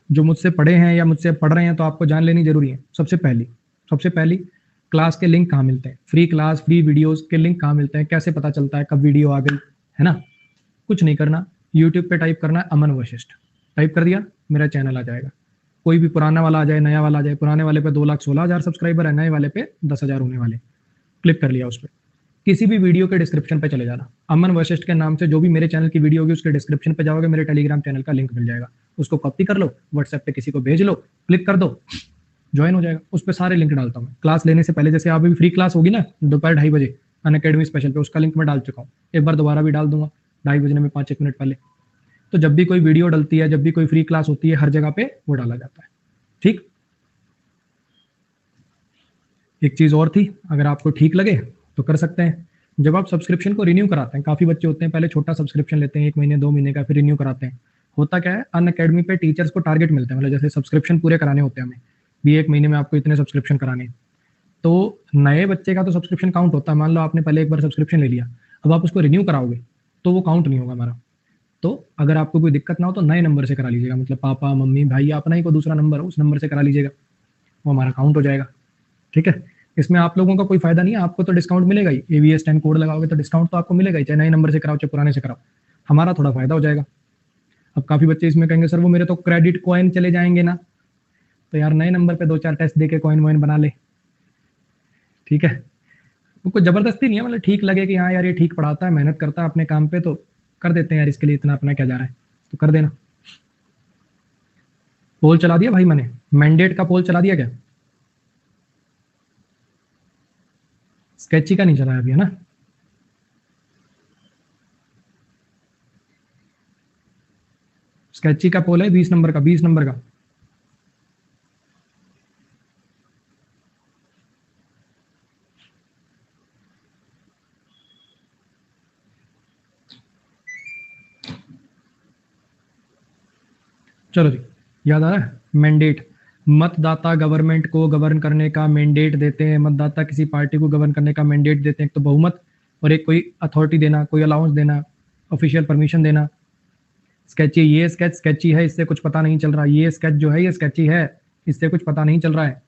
जो मुझसे पढ़े हैं या मुझसे पढ़ रहे हैं, तो आपको जान लेनी जरूरी है। सबसे पहली क्लास के लिंक कहाँ मिलते हैं, फ्री क्लास, फ्री वीडियोस के लिंक कहाँ मिलते हैं, कैसे पता चलता है कब वीडियो आ गई, है ना? कुछ नहीं करना, यूट्यूब पे टाइप करना है अमन वशिष्ठ, टाइप कर दिया, मेरा चैनल आ जाएगा। कोई भी पुराना वाला आ जाए, नया वाला आ जाए, पुराने वाले पे 2,16,000 सब्सक्राइबर है, नए वाले पे 10,000 होने वाले। क्लिक कर लिया उस पर, किसी भी वीडियो के डिस्क्रिप्शन पे चले जाना, अमन वशिष्ठ के नाम से जो भी मेरे चैनल की वीडियो होगी उसके डिस्क्रिप्शन पे जाओगे, मेरे टेलीग्राम चैनल का लिंक मिल जाएगा, उसको कॉपी कर लो, व्हाट्सएप पे किसी को भेज लो, क्लिक कर दो, ज्वाइन हो जाएगा। उस पर सारे लिंक डालता हूँ क्लास लेने से पहले, जैसे अभी फ्री क्लास होगी ना दोपहर 2:30 बजे अनअकैडमी स्पेशल पे, उसका लिंक मैं डाल चुका हूँ, एक बार दोबारा भी डाल दूंगा 2:30 बजने में 5-1 मिनट पहले। तो जब भी कोई वीडियो डलती है, जब भी कोई फ्री क्लास होती है, हर जगह पे वो डाला जाता है, ठीक। एक चीज और थी, अगर आपको ठीक लगे तो कर सकते हैं, जब आप सब्सक्रिप्शन को रिन्यू कराते हैं, काफी बच्चे होते हैं पहले छोटा सब्सक्रिप्शन लेते हैं, 1 महीने 2 महीने का, फिर रिन्यू कराते हैं। होता क्या है, अनअकैडमी पे टीचर्स को टारगेट मिलते हैं, मतलब जैसे सब्सक्रिप्शन पूरे कराने होते हैं हमें, भी 1 महीने में आपको इतने सब्सक्रिप्शन कराने हैं। तो नए बच्चे का तो सब्सक्रिप्शन काउंट होता है, मान लो आपने पहले एक बार सब्सक्रिप्शन ले लिया, अब आप उसको रिन्यू कराओगे तो वो काउंट नहीं होगा हमारा। तो अगर आपको कोई दिक्कत ना हो तो नए नंबर से करा लीजिएगा, मतलब पापा मम्मी भाई अपना ही कोई दूसरा नंबर हो, उस नंबर से करा लीजिएगा, वो हमारा काउंट हो जाएगा, ठीक है। इसमें आप लोगों का कोई फायदा नहीं है, आपको तो डिस्काउंट मिलेगा ही, AVS10 कोड लगाओगे तो डिस्काउंट तो आपको मिलेगा ही, चाहे नए नंबर से कराओ चाहे पुराने से कराओ, हमारा थोड़ा फायदा हो जाएगा। अब काफी बच्चे इसमें कहेंगे सर वो मेरे तो क्रेडिट कॉइन चले जाएंगे ना, तो यार नए नंबर पे 2-4 टेस्ट दे के कॉइन वॉइन बना ले, ठीक है। कोई जबरदस्ती नहीं है, मतलब ठीक लगे कि हाँ यार ये ठीक पढ़ाता है, मेहनत करता है अपने काम पे, तो कर देते हैं यार, इसके लिए इतना अपना क्या जा रहा है, तो कर देना। पोल चला दिया भाई मैंने, मैंडेट का पोल चला दिया क्या? स्केची का नहीं चला है अभी, है ना? स्केची का पोल है 20 नंबर का, 20 नंबर का। चलो जी, याद आ रहा है? मैंडेट, मतदाता गवर्नमेंट को गवर्न करने का मैंडेट देते हैं, मतदाता किसी पार्टी को गवर्न करने का मैंडेट देते हैं, एक तो बहुमत, और एक कोई अथॉरिटी देना, कोई अलाउंस देना, ऑफिशियल परमिशन देना। स्केची, ये स्केच स्केची है, इससे कुछ पता नहीं चल रहा, ये स्केच जो है ये स्केची है, इससे कुछ पता नहीं चल रहा है।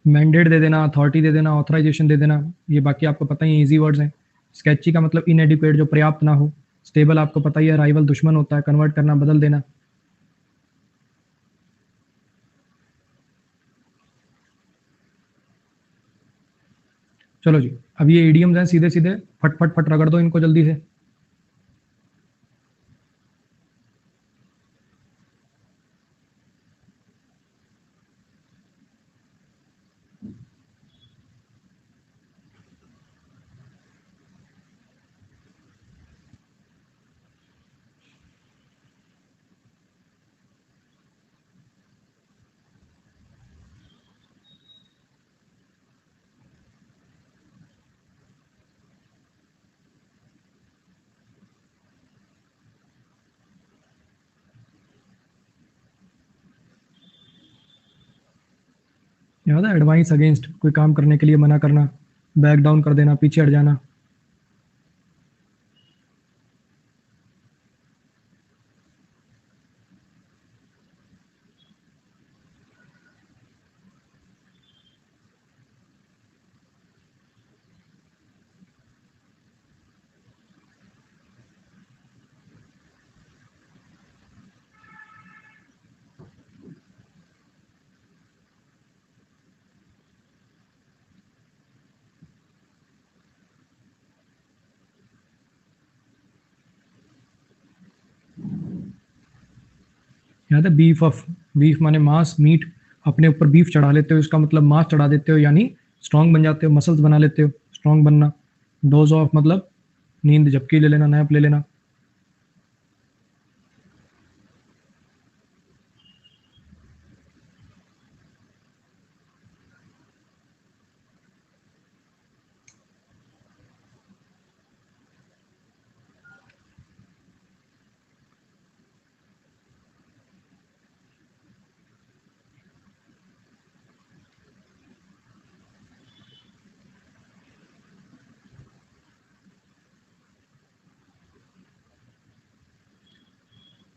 मैंडेट दे देना, अथॉरिटी दे देना, ऑथराइजेशन दे देना, ये बाकी आपको पता ही है, इजी वर्ड्स हैं। स्केची का मतलब इनएडिक्वेट, जो पर्याप्त ना हो। स्टेबल आपको पता ही है, राइवल दुश्मन होता है, कन्वर्ट करना, बदल देना। चलो जी, अब ये ईडियम्स हैं, सीधे सीधे फट फट फट रगड़ दो इनको जल्दी से। याद है, एडवाइस अगेंस्ट, कोई काम करने के लिए मना करना, बैक डाउन कर देना, पीछे हट जाना। याद है, बीफ ऑफ, बीफ माने मांस, मीट, अपने ऊपर बीफ चढ़ा लेते हो, इसका मतलब मांस चढ़ा देते हो, यानी स्ट्रांग बन जाते हो, मसल्स बना लेते हो, स्ट्रांग बनना। डोज ऑफ मतलब नींद झपकी ले लेना, नैप ले लेना।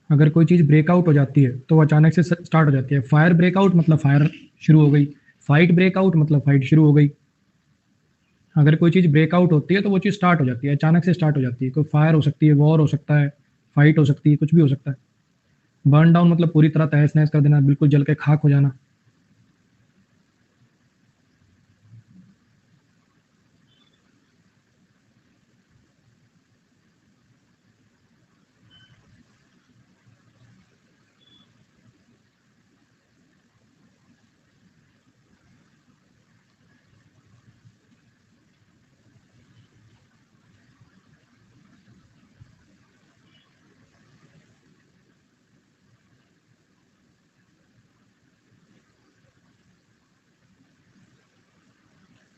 अगर कोई चीज ब्रेकआउट हो जाती है तो वो अचानक से स्टार्ट हो जाती है। फायर ब्रेकआउट मतलब फायर शुरू हो गई, फाइट ब्रेकआउट मतलब फाइट शुरू हो गई। अगर कोई चीज ब्रेकआउट होती है तो वो चीज स्टार्ट हो जाती है, अचानक से स्टार्ट हो जाती है। कोई फायर हो सकती है, वॉर हो सकता है, फाइट हो सकती है, कुछ भी हो सकता है। बर्न डाउन मतलब पूरी तरह तहस नहस कर देना, बिल्कुल जल के खाक हो जाना।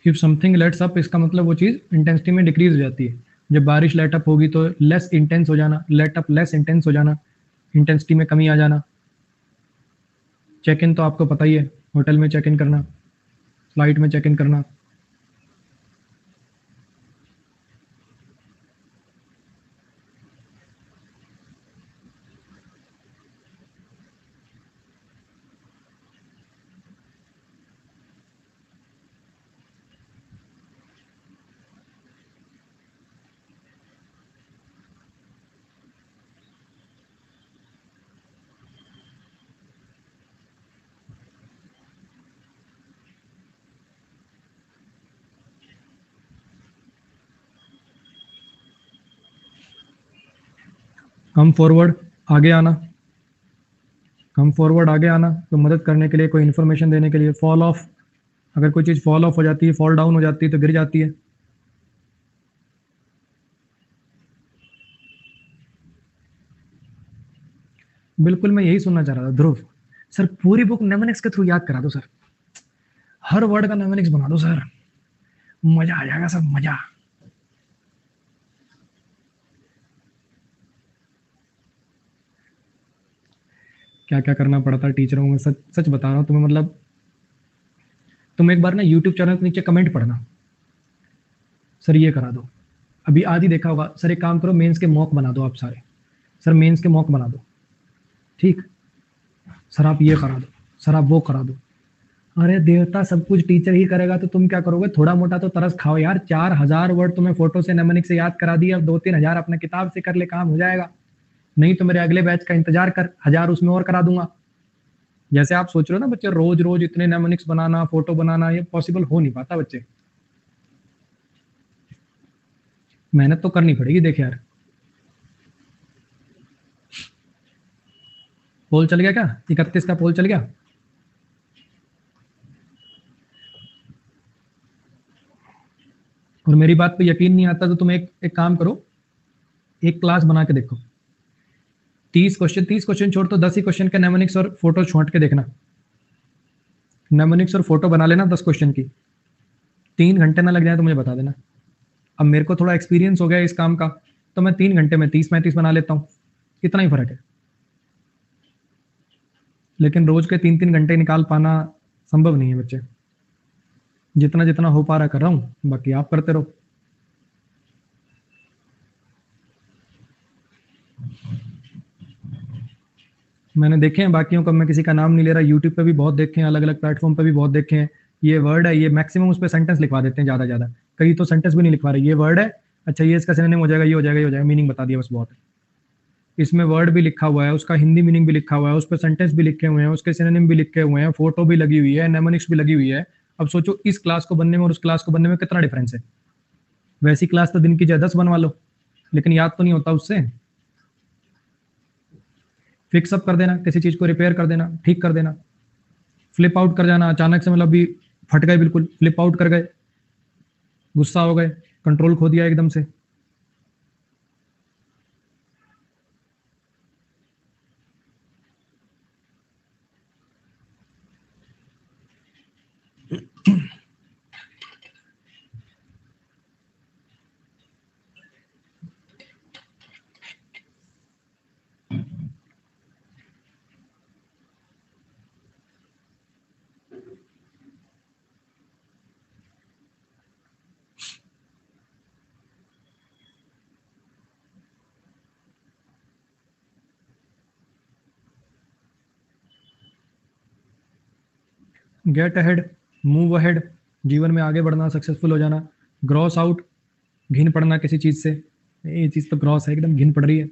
इफ समथिंग लेट्स अप, इसका मतलब वो चीज इंटेंसिटी में डिक्रीज हो जाती है। जब बारिश लेट अप होगी तो लेस इंटेंस हो जाना, लेट अप लेस इंटेंस हो जाना, इंटेंसिटी में कमी आ जाना। चेक इन तो आपको पता ही है, होटल में चेक इन करना, फ्लाइट में चेक इन करना। कम फॉरवर्ड, आगे आना, कम फॉरवर्ड आगे आना, कोई मदद करने के लिए, कोई इन्फॉर्मेशन देने के लिए। फॉल ऑफ, अगर कोई चीज फॉल ऑफ हो जाती है, फॉल डाउन हो जाती है तो गिर जाती है। बिल्कुल, मैं यही सुनना चाह रहा था ध्रुव। सर पूरी बुक नेमोनिक्स के थ्रू याद करा दो सर, हर वर्ड का नेमोनिक्स बना दो सर, मजा आ जाएगा सर, मजा। क्या क्या करना पड़ता है टीचरों में, सच सच बता रहा हूँ तुम्हें। मतलब तुम एक बार ना यूट्यूब चैनल के नीचे कमेंट पढ़ना, सर ये करा दो। अभी आदि देखा होगा, सर एक काम करो, मेंस के मॉक बना दो आप सारे, सर मेंस के मॉक बना दो, ठीक, सर आप ये करा दो, सर आप वो करा दो। अरे देवता, सब कुछ टीचर ही करेगा तो तुम क्या करोगे? थोड़ा मोटा तो तरस खाओ यार। 4,000 वर्ड तुम्हें फोटो से नेमोनिक से याद करा दिया, अब 2-3 हजार अपने किताब से कर ले, काम हो जाएगा। नहीं तो मेरे अगले बैच का इंतजार कर, 1000 उसमें और करा दूंगा। जैसे आप सोच रहे हो ना बच्चे, रोज रोज इतने नेमोनिक्स बनाना, फोटो बनाना, ये पॉसिबल हो नहीं पाता बच्चे। मेहनत तो करनी पड़ेगी। देख यार, पोल चल गया क्या? 31 का पोल चल गया। और मेरी बात पे यकीन नहीं आता तो तुम एक काम करो, एक क्लास बना के देखो। 30 क्वेश्चन छोड़ तो 10 ही क्वेश्चन के नेमोनिक्स और फोटो छांट के देखना। नेमोनिक्स और फोटो बना लेना 10 क्वेश्चन की, 3 घंटे ना लग जाए तो मुझे बता देना। अब मेरे को थोड़ा एक्सपीरियंस हो गया इस काम का, तो मैं 3 घंटे में 30-35 बना लेता हूँ, इतना ही फर्क है। लेकिन रोज के 3-3 घंटे निकाल पाना संभव नहीं है बच्चे। जितना जितना हो पा रहा कर रहा हूँ, बाकी आप करते रहो। मैंने देखे हैं बाकियों का, मैं किसी का नाम नहीं ले रहा, यूट्यूब पे भी बहुत देखे हैं, अलग अलग प्लेटफॉर्म पे भी बहुत देखे हैं। ये वर्ड है, ये मैक्सिमम उस पर सेंटेंस लिखवा देते हैं ज़्यादा ज़्यादा, कई तो सेंटेंस भी नहीं लिखवा रहे, ये वर्ड है, अच्छा ये इसका सिनोनिम हो जाएगा, ये हो जाएगा, ये हो जाएगा, मीनिंग बता दिया बस, बहुत है। इसमें वर्ड भी लिखा हुआ है, उसका हिंदी मीनिंग भी लिखा हुआ है, उस पर सेंटेंस भी लिखे हुए हैं, उसके सिनोनिम भी लिखे हुए हैं, फोटो भी लगी हुई है, नेमोनिक्स भी लगी हुई है। अब सोचो इस क्लास को बनने में और उस क्लास को बनने में कितना डिफरेंस है। वैसी क्लास तो दिन की 10 बनवा लो, लेकिन याद तो नहीं होता उससे। फिक्स अप कर देना, किसी चीज को रिपेयर कर देना, ठीक कर देना। फ्लिप आउट कर जाना अचानक से, मतलब भी फट गए, बिल्कुल फ्लिप आउट कर गए, गुस्सा हो गए, कंट्रोल खो दिया एकदम से। गेट अहेड, मूव अहेड, जीवन में आगे बढ़ना, सक्सेसफुल हो जाना। ग्रॉस आउट, घिन पड़ना किसी चीज से, ये चीज तो ग्रॉस है, एकदम घिन पड़ रही है।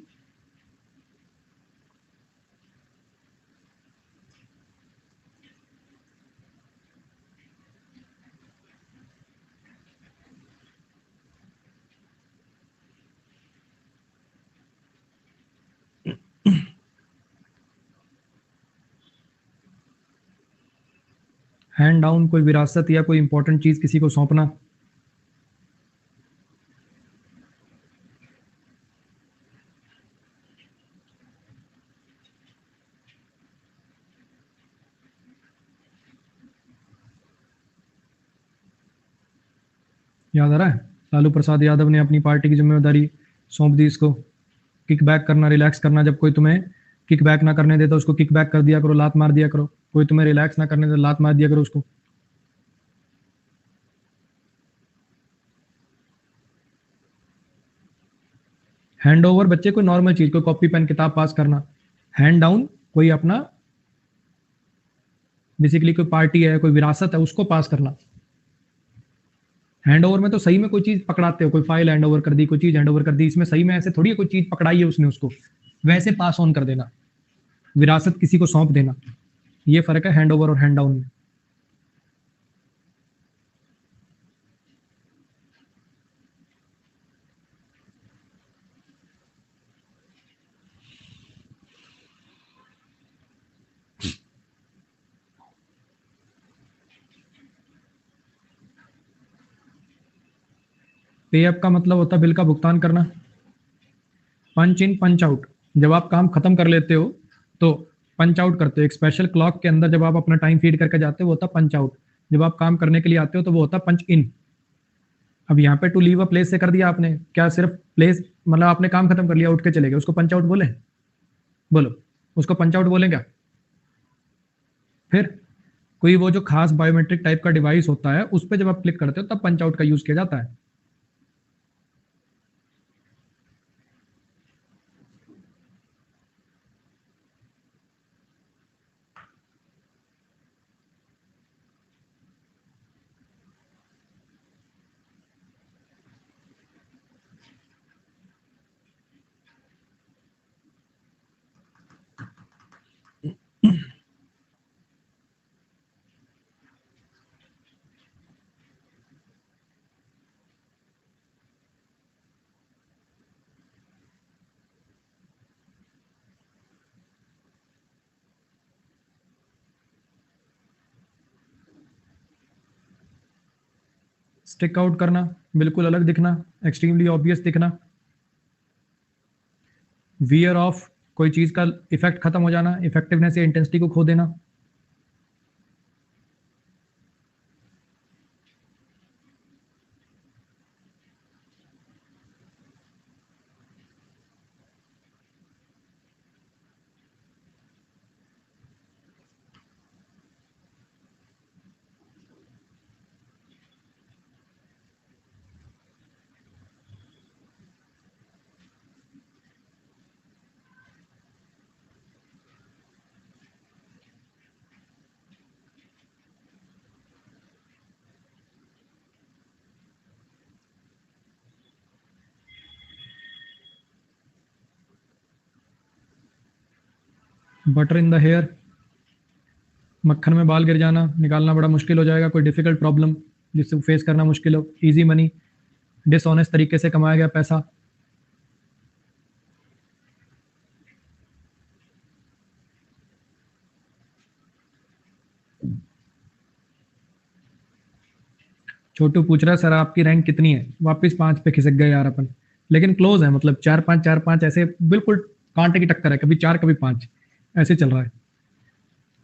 हैंड डाउन, कोई विरासत या कोई इंपॉर्टेंट चीज किसी को सौंपना। याद आ रहा है, लालू प्रसाद यादव ने अपनी पार्टी की जिम्मेदारी सौंप दी इसको। किक बैक करना, रिलैक्स करना, जब कोई तुम्हें किक बैक ना करने देता उसको किक बैक कर दिया करो, लात मार दिया करो। कोई तुम्हें रिलैक्स ना करने दे, लात मार दिया करो उसको। हैंड ओवर, बच्चे कोई नॉर्मल चीज, कोई कॉपी पेन किताब पास करना। हैंड डाउन, कोई अपना बेसिकली कोई पार्टी है, कोई विरासत है, उसको पास करना। हैंड ओवर में तो सही में कोई चीज पकड़ाते हो, कोई फाइल हैंड ओवर कर दी, कोई चीज हैंड ओवर कर दी, इसमें सही में ऐसे थोड़ी है कोई चीज पकड़ाई है उसने उसको, वैसे पास ऑन कर देना। विरासत किसी को सौंप देना, ये फर्क है हैंड ओवर और हैंड डाउन में। पे अप का मतलब होता है बिल का भुगतान करना। पंच इन पंच आउट, जब आप काम खत्म कर लेते हो तो पंच आउट करते हो। एक स्पेशल क्लॉक के अंदर जब आप अपना टाइम फीड करके जाते हो वो होता पंच आउट। जब आप काम करने के लिए आते हो तो वो होता पंच इन। अब यहाँ पे टू लीव अ प्लेस से कर दिया आपने, क्या सिर्फ प्लेस मतलब आपने काम खत्म कर लिया उठ के चले गए, उसको पंच आउट बोले? बोलो, उसको पंच आउट बोले क्या? फिर कोई वो जो खास बायोमेट्रिक टाइप का डिवाइस होता है उस पर जब आप क्लिक करते हो तब पंच आउट का यूज किया जाता है। स्टिक आउट करना, बिल्कुल अलग दिखना, एक्सट्रीमली ऑब्वियस दिखना। वियर ऑफ, कोई चीज का इफेक्ट खत्म हो जाना, इफेक्टिवनेस या इंटेंसिटी को खो देना। बटर इन द हेयर, मक्खन में बाल गिर जाना, निकालना बड़ा मुश्किल हो जाएगा, कोई डिफिकल्ट प्रॉब्लम जिससे फेस करना मुश्किल हो, इजी मनी, डिसऑनेस्ट तरीके से कमाया गया पैसा। छोटू पूछ रहा है सर आपकी रैंक कितनी है, वापस 5 पे खिसक गए यार अपन, लेकिन क्लोज है, मतलब 4-5 ऐसे बिल्कुल कांटे की टक्कर है, कभी 4 कभी 5 ऐसे चल रहा है।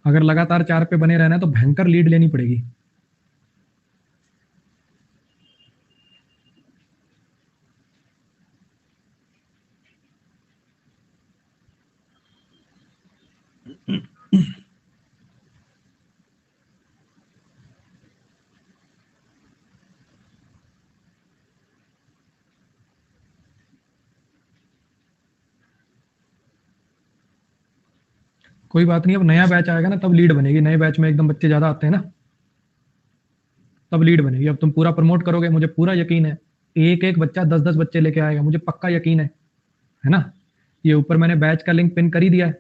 अगर लगातार 4 पे बने रहना है तो भयंकर लीड लेनी पड़ेगी। कोई बात नहीं, अब नया बैच आएगा ना तब लीड बनेगी, नए बैच में एकदम बच्चे ज्यादा आते हैं ना, तब लीड बनेगी। अब तुम पूरा प्रमोट करोगे, मुझे पूरा यकीन है एक एक बच्चा 10-10 बच्चे लेके आएगा, मुझे पक्का यकीन है ना। ये ऊपर मैंने बैच का लिंक पिन कर ही दिया है,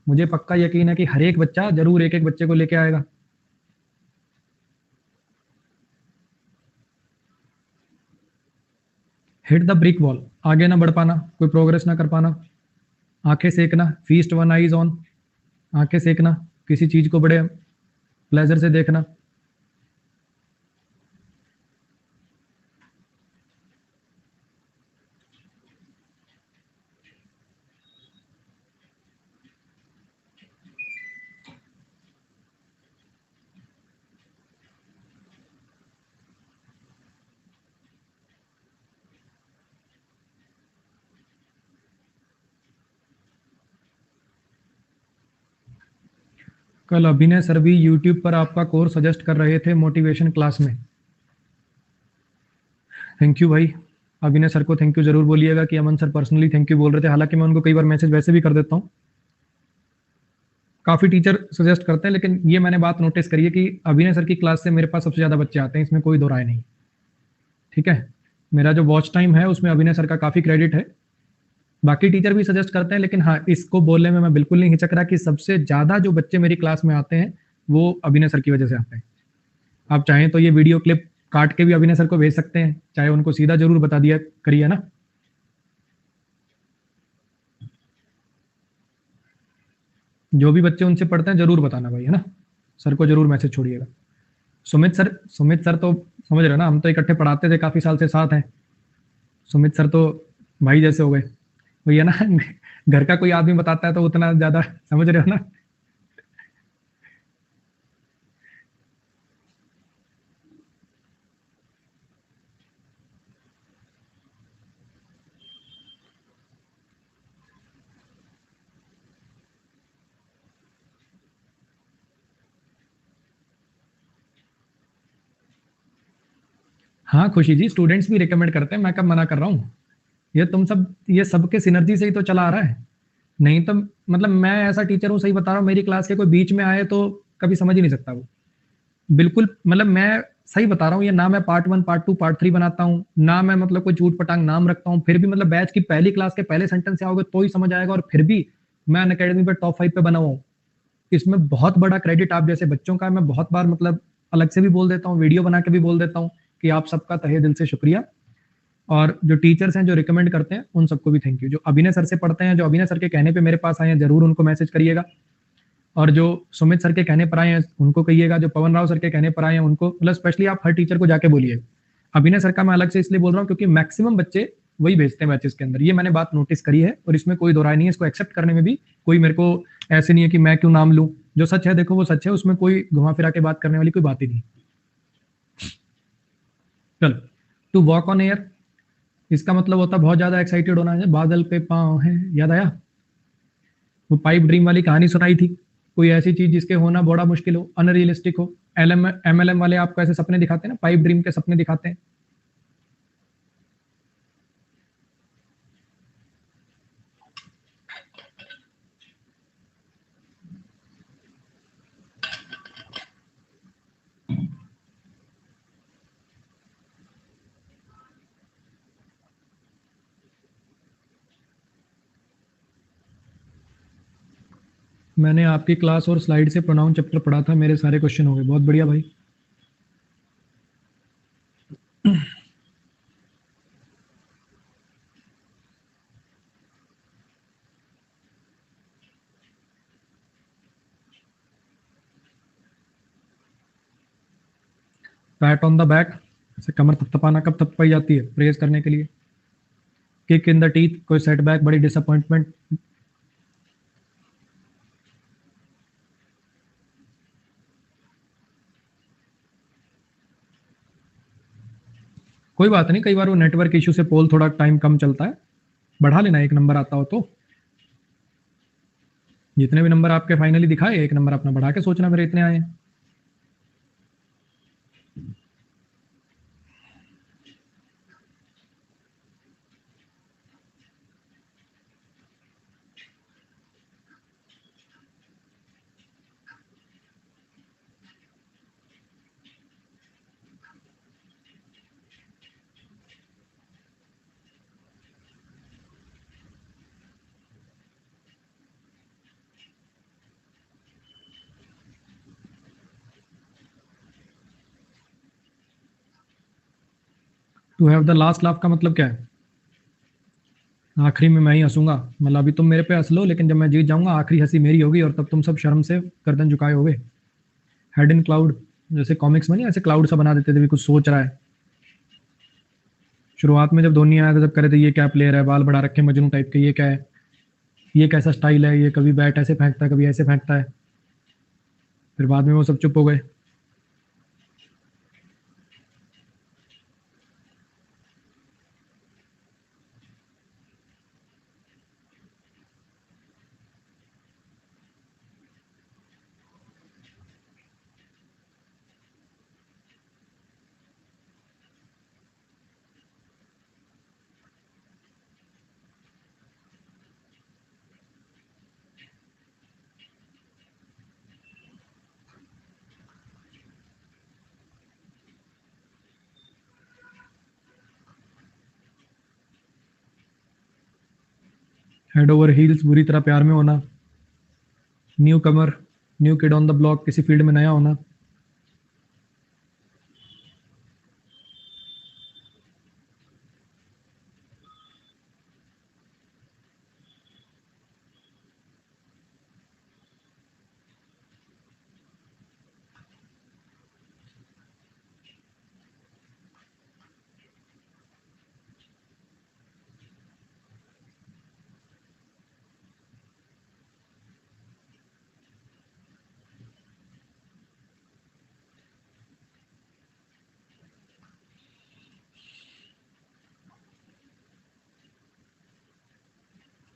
मुझे पक्का यकीन है कि हर एक बच्चा जरूर एक एक बच्चे को लेके आएगा। हिट द ब्रिक वॉल, आगे ना बढ़ पाना, कोई प्रोग्रेस ना कर पाना, आंखें सेकना, फीस्ट वन आईज ऑन, आंखें सेकना, किसी चीज को बड़े प्लेजर से देखना। कल अभिनय सर भी यूट्यूब पर आपका कोर्स सजेस्ट कर रहे थे मोटिवेशन क्लास में। थैंक यू भाई, अभिनय सर को थैंक यू जरूर बोलिएगा कि अमन सर पर्सनली थैंक यू बोल रहे थे, हालांकि मैं उनको कई बार मैसेज वैसे भी कर देता हूँ। काफी टीचर सजेस्ट करते हैं, लेकिन ये मैंने बात नोटिस करी है कि अभिनय सर की क्लास से मेरे पास सबसे ज्यादा बच्चे आते हैं, इसमें कोई दो राय नहीं। ठीक है, मेरा जो वॉच टाइम है उसमें अभिनय सर का काफी क्रेडिट है। बाकी टीचर भी सजेस्ट करते हैं, लेकिन हाँ इसको बोलने में मैं बिल्कुल नहीं हिचक रहा कि सबसे ज्यादा जो बच्चे मेरी क्लास में आते हैं वो अभिनय सर की वजह से आते हैं। आप चाहें तो ये वीडियो क्लिप काट के भी अभिनय सर को भेज सकते हैं, चाहे उनको सीधा जरूर बता दिया करिए ना। जो भी बच्चे उनसे पढ़ते हैं जरूर बताना भाई, है ना, सर को जरूर मैसेज छोड़िएगा। सुमित सर तो समझ रहे हो ना, हम तो इकट्ठे पढ़ाते थे, काफी साल से साथ हैं। सुमित सर तो भाई जैसे हो गए, वही है ना। घर का कोई आदमी बताता है तो उतना ज्यादा समझ रहे हो ना। हाँ खुशी जी, स्टूडेंट्स भी रिकमेंड करते हैं, मैं कब मना कर रहा हूँ। ये तुम सब, ये सबके सिनर्जी से ही तो चला आ रहा है। नहीं तो मतलब मैं ऐसा टीचर हूँ, सही बता रहा हूँ, मेरी क्लास के कोई बीच में आए तो कभी समझ ही नहीं सकता वो। बिल्कुल मतलब मैं सही बता रहा हूँ, ये ना मैं पार्ट 1 पार्ट 2 पार्ट 3 बनाता हूँ, ना मैं मतलब कोई चूट पटांग नाम रखता हूँ, फिर भी मतलब बैच की पहली क्लास के पहले सेंटेंस से आओगे तो ही समझ आएगा, और फिर भी मैं अन अकेडमी पे टॉप 5 पे बना हुआ हूँ। इसमें बहुत बड़ा क्रेडिट आप जैसे बच्चों का है। मैं बहुत बार मतलब अलग से भी बोल देता हूँ, वीडियो बना के भी बोल देता हूँ कि आप सबका तहे दिल से शुक्रिया। और जो टीचर्स हैं जो रिकमेंड करते हैं उन सबको भी थैंक यू। जो अभिनय सर से पढ़ते हैं, जो अभिनय सर के कहने पे मेरे पास आए हैं, जरूर उनको मैसेज करिएगा। और जो सुमित सर के कहने पर आए हैं उनको कहिएगा, जो पवन राव सर के कहने पर आए हैं उनको, मतलब स्पेशली आप हर टीचर को जाके बोलिए। अभिनय सर का मैं अलग से इसलिए बोल रहा हूँ क्योंकि मैक्सिमम बच्चे वही भेजते हैं बैचेस के अंदर, ये मैंने बात नोटिस करी है, और इसमें कोई दो राय नहीं है। इसको एक्सेप्ट करने में भी कोई मेरे को ऐसे नहीं है कि मैं क्यों नाम लूं। जो सच है देखो वो सच है, उसमें कोई घुमा फिरा के बात करने वाली कोई बात ही नहीं। चलो, टू वॉक ऑन एयर, इसका मतलब होता है बहुत ज्यादा एक्साइटेड होना है, बादल पे पाँव है, याद आया? वो पाइप ड्रीम वाली कहानी सुनाई थी, कोई ऐसी चीज जिसके होना बड़ा मुश्किल हो, अनरियलिस्टिक हो। एमएलएम वाले आपको ऐसे सपने दिखाते हैं ना, पाइप ड्रीम के सपने दिखाते हैं। मैंने आपकी क्लास और स्लाइड से प्रोनाउन चैप्टर पढ़ा था, मेरे सारे क्वेश्चन हो गए। बहुत बढ़िया भाई। पैट ऑन द बैक, ऐसे कमर थपथपाना कब थपथपाई जाती है? प्रेज करने के लिए। किक इन द टीथ, कोई सेटबैक, बड़ी डिसअपॉइंटमेंट। कोई बात नहीं, कई बार वो नेटवर्क इशू से पोल थोड़ा टाइम कम चलता है, बढ़ा लेना एक नंबर आता हो तो। जितने भी नंबर आपके फाइनली दिखाए, एक नंबर अपना बढ़ा के सोचना मेरे इतने आए हैं। To have the last laugh का मतलब क्या है? आखिरी में मैं ही हंसूंगा, मतलब अभी तुम मेरे पे हंस लो, लेकिन जब मैं जीत जाऊंगा आखिरी हंसी मेरी होगी और तब तुम सब शर्म से गर्दन झुकाए होगे। हेड इन क्लाउड, जैसे कॉमिक्स में नहीं ऐसे क्लाउड सा बना देते थे भी कुछ सोच रहा है। शुरुआत में जब धोनी आया था, जब करे थे ये क्या प्लेयर है, बाल बढ़ा रखे मजनू टाइप के, ये क्या है, ये कैसा स्टाइल है, ये कभी बैट ऐसे फेंकता है कभी ऐसे फेंकता है। फिर बाद में वो सब चुप हो गए। हेड ओवर हील्स, बुरी तरह प्यार में होना। New Qamar, new kid on the block, किसी फील्ड में नया होना।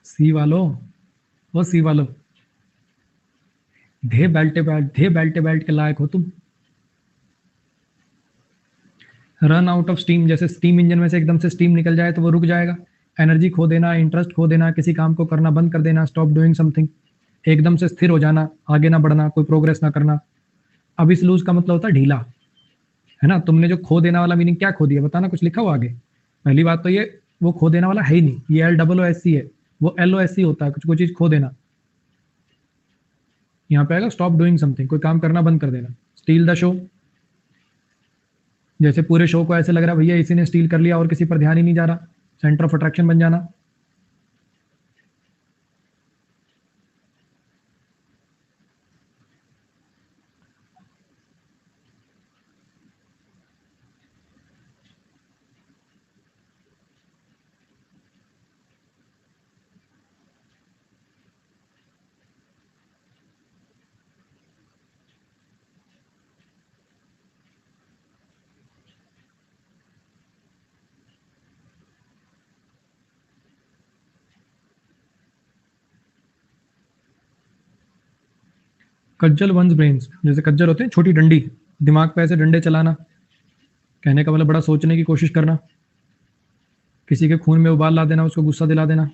सी वालों, वो सी वालों, धे बेल्टे बेल्ट के लायक हो तुम। रन आउट ऑफ स्टीम, जैसे स्टीम इंजन में से एकदम से स्टीम निकल जाए तो वो रुक जाएगा। एनर्जी खो देना, इंटरेस्ट खो देना, किसी काम को करना बंद कर देना, स्टॉप डूइंग समथिंग। एकदम से स्थिर हो जाना, आगे ना बढ़ना, कोई प्रोग्रेस ना करना। अब इस लूज का मतलब होता है ढीला, है ना? तुमने जो खो देना वाला मीनिंग क्या खो दिया, बताना, कुछ लिखा हो आगे? पहली बात तो ये, वो खो देना वाला है ही नहीं, ये LOOSC है, वो LOSC होता है, कुछ कोई चीज खो देना। यहाँ पे आएगा स्टॉप डूइंग समथिंग, कोई काम करना बंद कर देना। स्टील द शो, जैसे पूरे शो को ऐसे लग रहा है भैया इसी ने स्टील कर लिया और किसी पर ध्यान ही नहीं जा रहा, सेंटर ऑफ अट्रैक्शन बन जाना। कज्जल वंस ब्रेन्स, जैसे कज्जल होते हैं छोटी डंडी, दिमाग पे ऐसे डंडे चलाना। कहने का मतलब बड़ा सोचने की कोशिश करना, किसी के खून में उबाल ला देना, उसको गुस्सा दिला देना।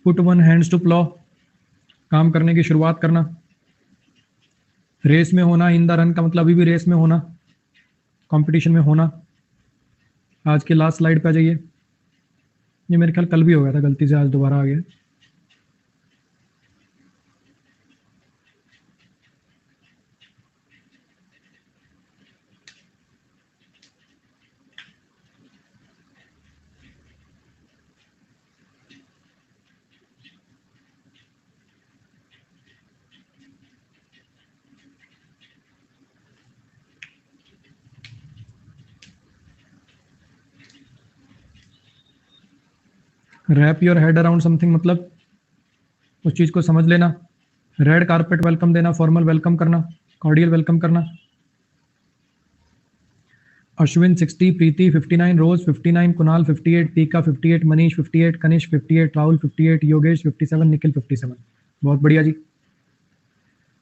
Put one hands to plough, काम करने की शुरुआत करना। रेस में होना, इन द रन का मतलब अभी भी रेस में होना, कंपटीशन में होना। आज के लास्ट स्लाइड पे आ जाइए। ये मेरे ख्याल कल भी हो गया था, गलती से आज दोबारा आ गया। Wrap your head around something मतलब उस चीज को समझ लेना। रेड कारपेट वेलकम देना, फॉर्मल वेलकम करना, कॉर्डियल वेलकम करना। अश्विन 60, प्रीति 59, रोज 59, कुणाल 58, टीका 58, मनीष 58, कनिष्क 58, राहुल 58, योगेश 57, निखिल 57। बहुत बढ़िया जी।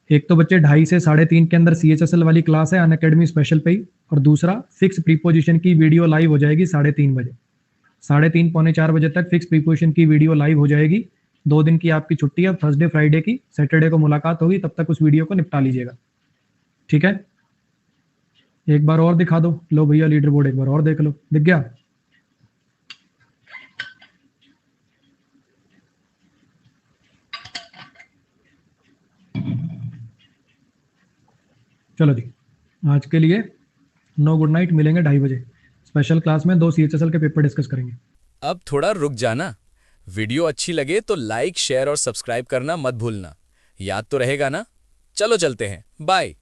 एक तो बच्चे 2:30 से 3:30 के अंदर CHSL वाली क्लास है अनअकैडमी स्पेशल पे ही, और दूसरा फिक्स प्रीपोजिशन की वीडियो लाइव हो जाएगी 3:30 बजे। 3:30 पौने 4 बजे तक फिक्स प्रीपोजिशन की वीडियो लाइव हो जाएगी। 2 दिन की आपकी छुट्टी है, थर्सडे फ्राइडे की, सैटरडे को मुलाकात होगी, तब तक उस वीडियो को निपटा लीजिएगा। ठीक है, एक बार और दिखा दो। लो भैया लीडर बोर्ड एक बार और देख लो, दिख गया? चलो जी, आज के लिए नो गुड नाइट, मिलेंगे 2:30 बजे स्पेशल क्लास में। 2 CHSL के पेपर डिस्कस करेंगे। अब थोड़ा रुक जाना। वीडियो अच्छी लगे तो लाइक, शेयर और सब्सक्राइब करना मत भूलना। याद तो रहेगा ना? चलो चलते हैं, बाय।